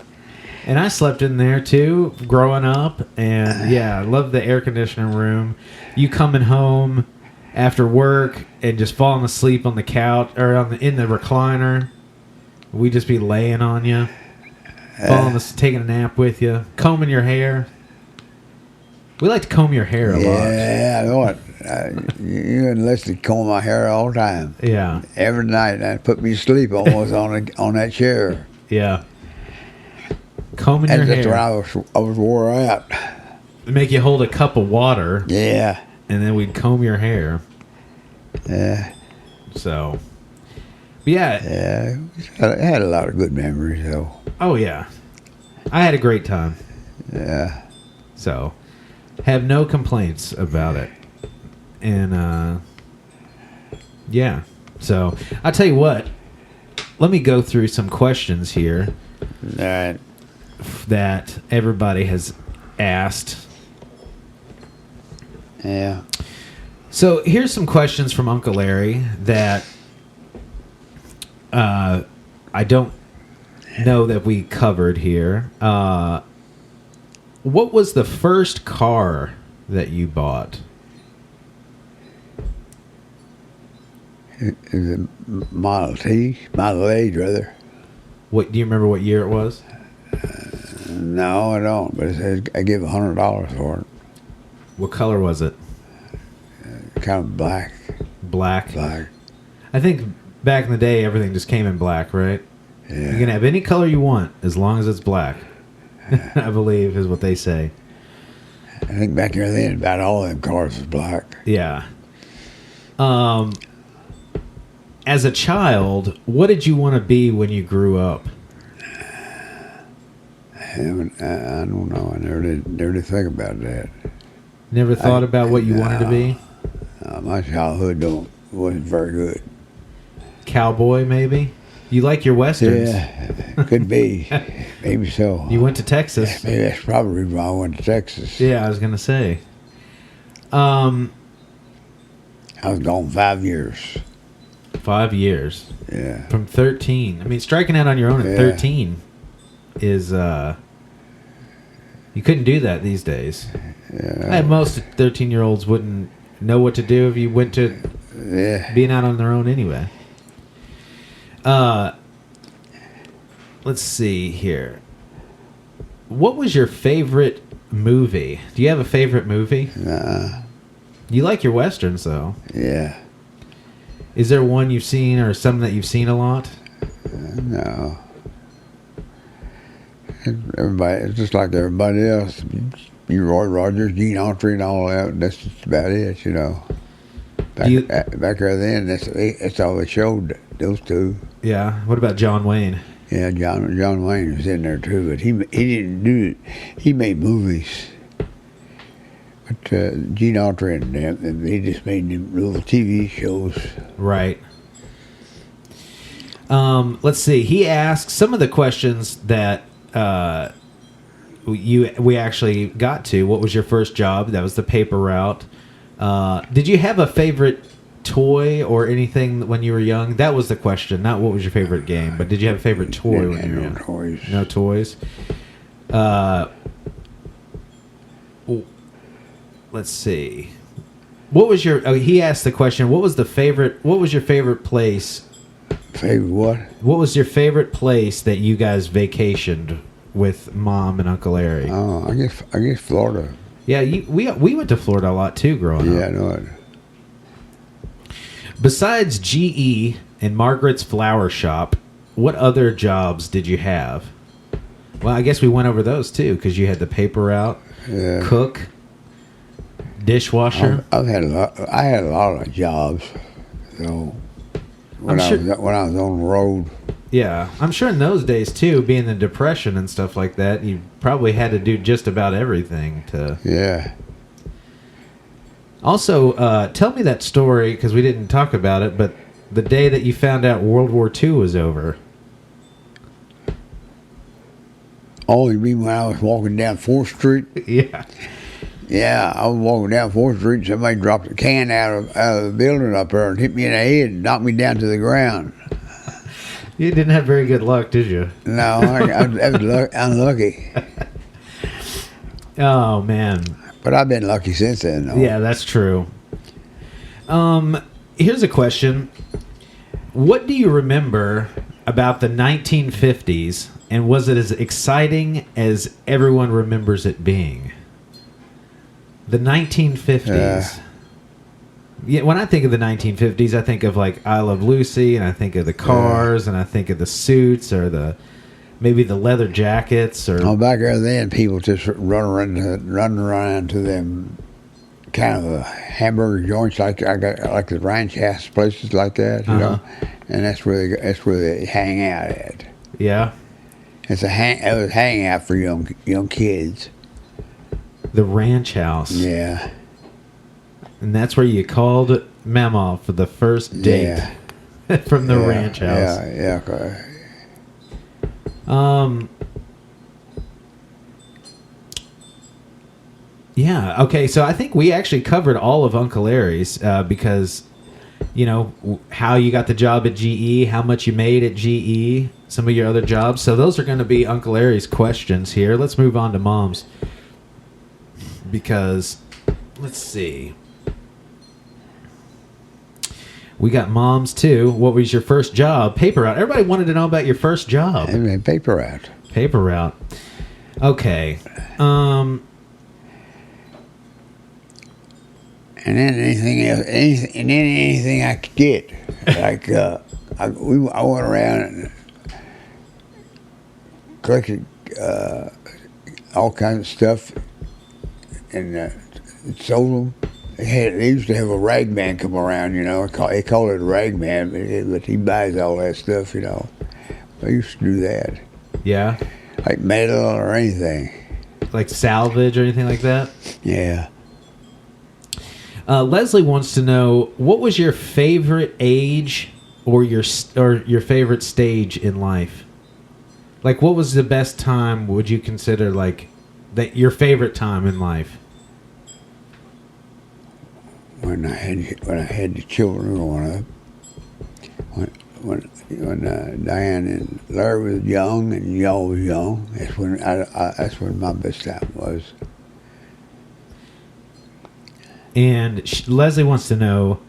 And I slept in there too, growing up, and I loved the air conditioning room. You coming home after work and just falling asleep on the couch or in the recliner. We'd just be laying on you, taking a nap with you, combing your hair. We like to comb your hair a lot. Yeah, I know it. You and Leslie comb my hair all the time. Yeah, every night. That put me to sleep almost on that chair. Yeah. Combing your hair. That's where I was wore out. Make you hold a cup of water. Yeah. And then we'd comb your hair. Yeah. So. Yeah. Yeah. I had a lot of good memories, though. Oh, yeah. I had a great time. Yeah. So. Have no complaints about it. And, yeah. So, I'll tell you what. Let me go through some questions here. All right. That everybody has asked. Yeah. So here's some questions from Uncle Larry that I don't know that we covered here. What was the first car that you bought? It was a Model Age, rather. What do you remember? What year it was? No, I don't. But it says I give $100 for it. What color was it? Kind of black. Black. Black. I think back in the day, everything just came in black, right? You can have any color you want as long as it's black. I believe is what they say. I think back there then, about all them cars was black. Yeah. As a child, what did you want to be when you grew up? I don't know. I never did think about that. Never thought about what you wanted to be? My childhood wasn't very good. Cowboy, maybe? You like your westerns? Yeah, could be. Maybe so. You went to Texas. Maybe that's probably why I went to Texas. Yeah, I was going to say. I was gone 5 years. 5 years. Yeah. From 13. I mean, striking out on your own at 13 is... you couldn't do that these days. Yeah. Most 13-year-olds wouldn't know what to do if you went to being out on their own anyway. Let's see here. What was your favorite movie? Do you have a favorite movie? Nah. You like your westerns, though. Yeah. Is there one you've seen or something that you've seen a lot? No. It's just like everybody else. Roy Rogers, Gene Autry, and all that. That's just about it, you know. Back there then, that's all they showed, those two. Yeah. What about John Wayne? Yeah, John Wayne was in there too, but he didn't do it. He made movies. But Gene Autry and them, they just made them little TV shows. Right. Let's see. He asked some of the questions that we actually got to. What was your first job? That was the paper route. Did you have a favorite toy or anything when you were young? That was the question. Not what was your favorite game, but did you have a favorite toy when you were young? Toys. No toys. Let's see. What was your? He asked the question. What was your favorite place? Favorite what? What was your favorite place that you guys vacationed with Mom and Uncle Larry? Oh, I guess Florida. Yeah, we went to Florida a lot too growing up. Yeah, I know it. Besides GE and Margaret's Flower Shop, what other jobs did you have? Well, I guess we went over those too, because you had the paper route, cook, dishwasher. I had a lot of jobs. So when I was on the road. Yeah, I'm sure in those days too, being the Depression and stuff like that, you probably had to do just about everything to. Yeah. Also, tell me that story, because we didn't talk about it, but the day that you found out World War II was over. Oh, you mean when I was walking down 4th Street? Yeah. Yeah, I was walking down 4th Street and somebody dropped a can out of the building up there and hit me in the head and knocked me down to the ground. You didn't have very good luck, did you? No, I was unlucky. Oh, man. But I've been lucky since then, though. Yeah, that's true. Here's a question. What do you remember about the 1950s, and was it as exciting as everyone remembers it being? The 1950s. Yeah, when I think of the 1950s, I think of like I Love Lucy, and I think of the cars, and I think of the suits, or maybe the leather jackets, or. Oh, back there then, people just run around to them kind of hamburger joints like the ranch house places like that, you know, and that's where they hang out at. Yeah, it was a hangout for young kids. The ranch house. Yeah. And that's where you called Mama for the first date from the ranch house. Yeah. Yeah, okay, so I think we actually covered all of Uncle Larry's because, you know, how you got the job at GE, how much you made at GE, some of your other jobs. So those are going to be Uncle Larry's questions here. Let's move on to Mom's. Because, let's see. We got Mom's too. What was your first job? Paper route. Everybody wanted to know about your first job. Paper route. Paper route. Okay. And then anything I could get. Like I went around collected all kinds of stuff and sold them. They used to have a rag man come around, They call it a rag man, but he buys all that stuff, I used to do that. Yeah? Like metal or anything. Like salvage or anything like that? Yeah. Leslie wants to know, what was your favorite age or your favorite stage in life? Like, what was the best time would you consider, like, that your favorite time in life? When I had the children growing up, when Diane and Larry was young and y'all was young, that's when my best time was. And Leslie wants to know,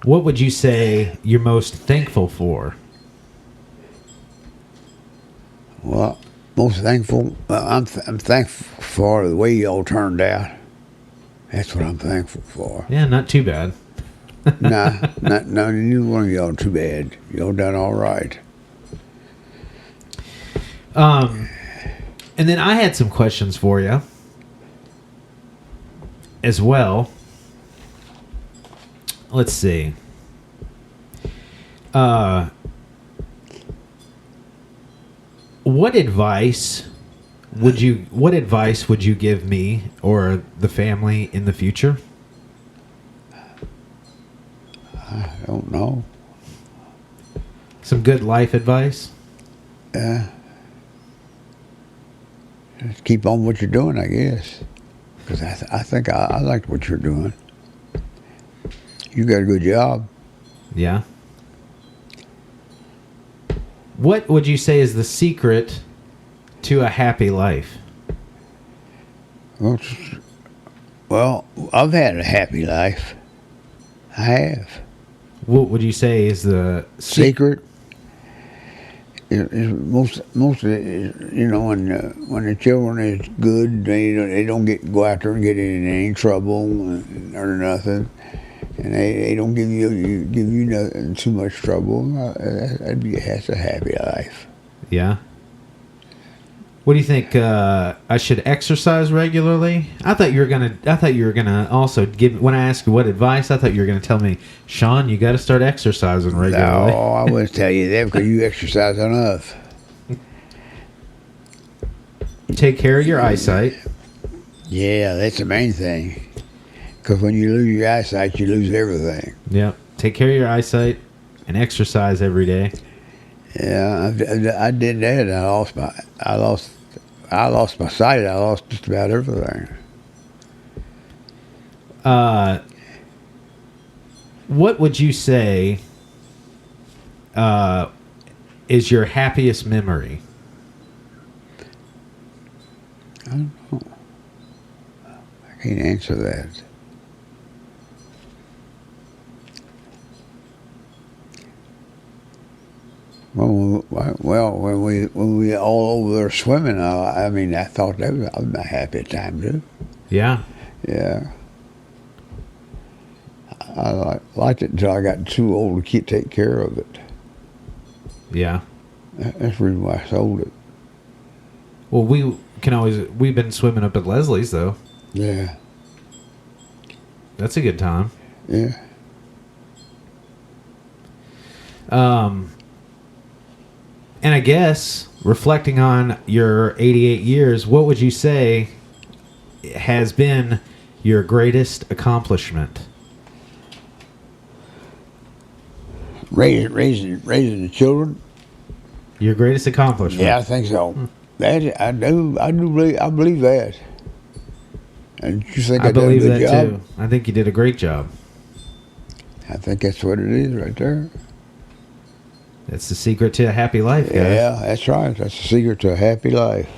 what would you say you're most thankful for? Well, most thankful. I'm thankful for the way y'all turned out. That's what I'm thankful for. Yeah, not too bad. Nah, neither one of y'all too bad. Y'all done all right. And then I had some questions for you as well. Let's see. What advice would you give me or the family in the future? I don't know. Some good life advice? Just keep on what you're doing, I guess. Because I think I like what you're doing. You got a good job. Yeah. What would you say is the secret to a happy life? Well, I've had a happy life. I have. What would you say is the Secret? Most of it, when the children is good, they don't go out there and get in any trouble or nothing, and they don't give you nothing, too much trouble. That's a happy life. Yeah. What do you think? I should exercise regularly? I thought you were gonna also give. When I asked you what advice, I thought you were gonna tell me, Sean, you got to start exercising regularly. No, I wouldn't tell you that because you exercise enough. Take care of your eyesight. Yeah, that's the main thing. Because when you lose your eyesight, you lose everything. Yep. Take care of your eyesight and exercise every day. Yeah, I did that. I lost my sight. I lost just about everything. What would you say is your happiest memory? I don't know. I can't answer that. Well, when we all over there swimming, I thought that was a happy time too. Yeah. Yeah. I liked it until I got too old to take care of it. Yeah. That's the reason why I sold it. Well, we've been swimming up at Leslie's though. Yeah. That's a good time. Yeah. And I guess, reflecting on your 88 years, what would you say has been your greatest accomplishment? Raising the children. Your greatest accomplishment? Yeah, I think so. I believe that. And you think I believe did a good that job? too. I think you did a great job. I think that's what it is right there. That's the secret to a happy life, guys. Yeah, that's right. That's the secret to a happy life.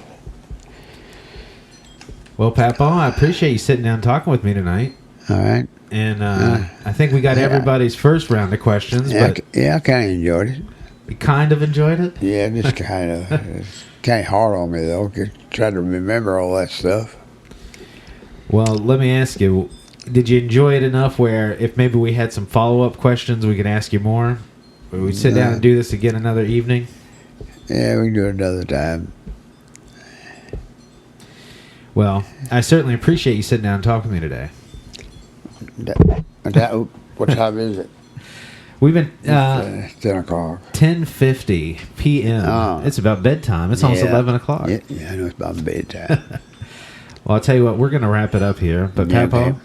Well, Pappaw, I appreciate you sitting down and talking with me tonight. All right. And I think we got everybody's first round of questions. Yeah, but I kind of enjoyed it. You kind of enjoyed it? Yeah, just kind of. It's kind of hard on me, though. Try to remember all that stuff. Well, let me ask you, did you enjoy it enough where if maybe we had some follow-up questions, we could ask you more? Would we sit down and do this again another evening? Yeah, we can do it another time. Well, I certainly appreciate you sitting down and talking to me today. What time is it? We've been 10 o'clock. 10:50 p.m. Oh. It's about bedtime. It's almost 11 o'clock. Yeah, I know it's about bedtime. Well, I'll tell you what, we're going to wrap it up here. But, Yeah, Pappaw, okay.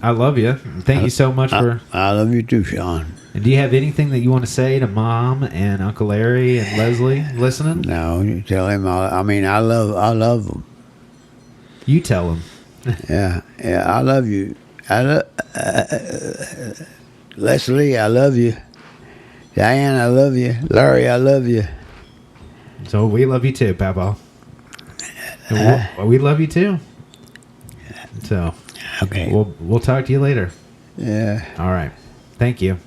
I love you. Thank you so much for... I love you too, Sean. And do you have anything that you want to say to Mom and Uncle Larry and Leslie listening? No, you tell him. I love them. You tell them. Yeah, I love you. Leslie, I love you. Diane, I love you. Larry, I love you. So we love you too, Pappaw. We love you too. So okay, we'll talk to you later. yeah. All right. Thank you.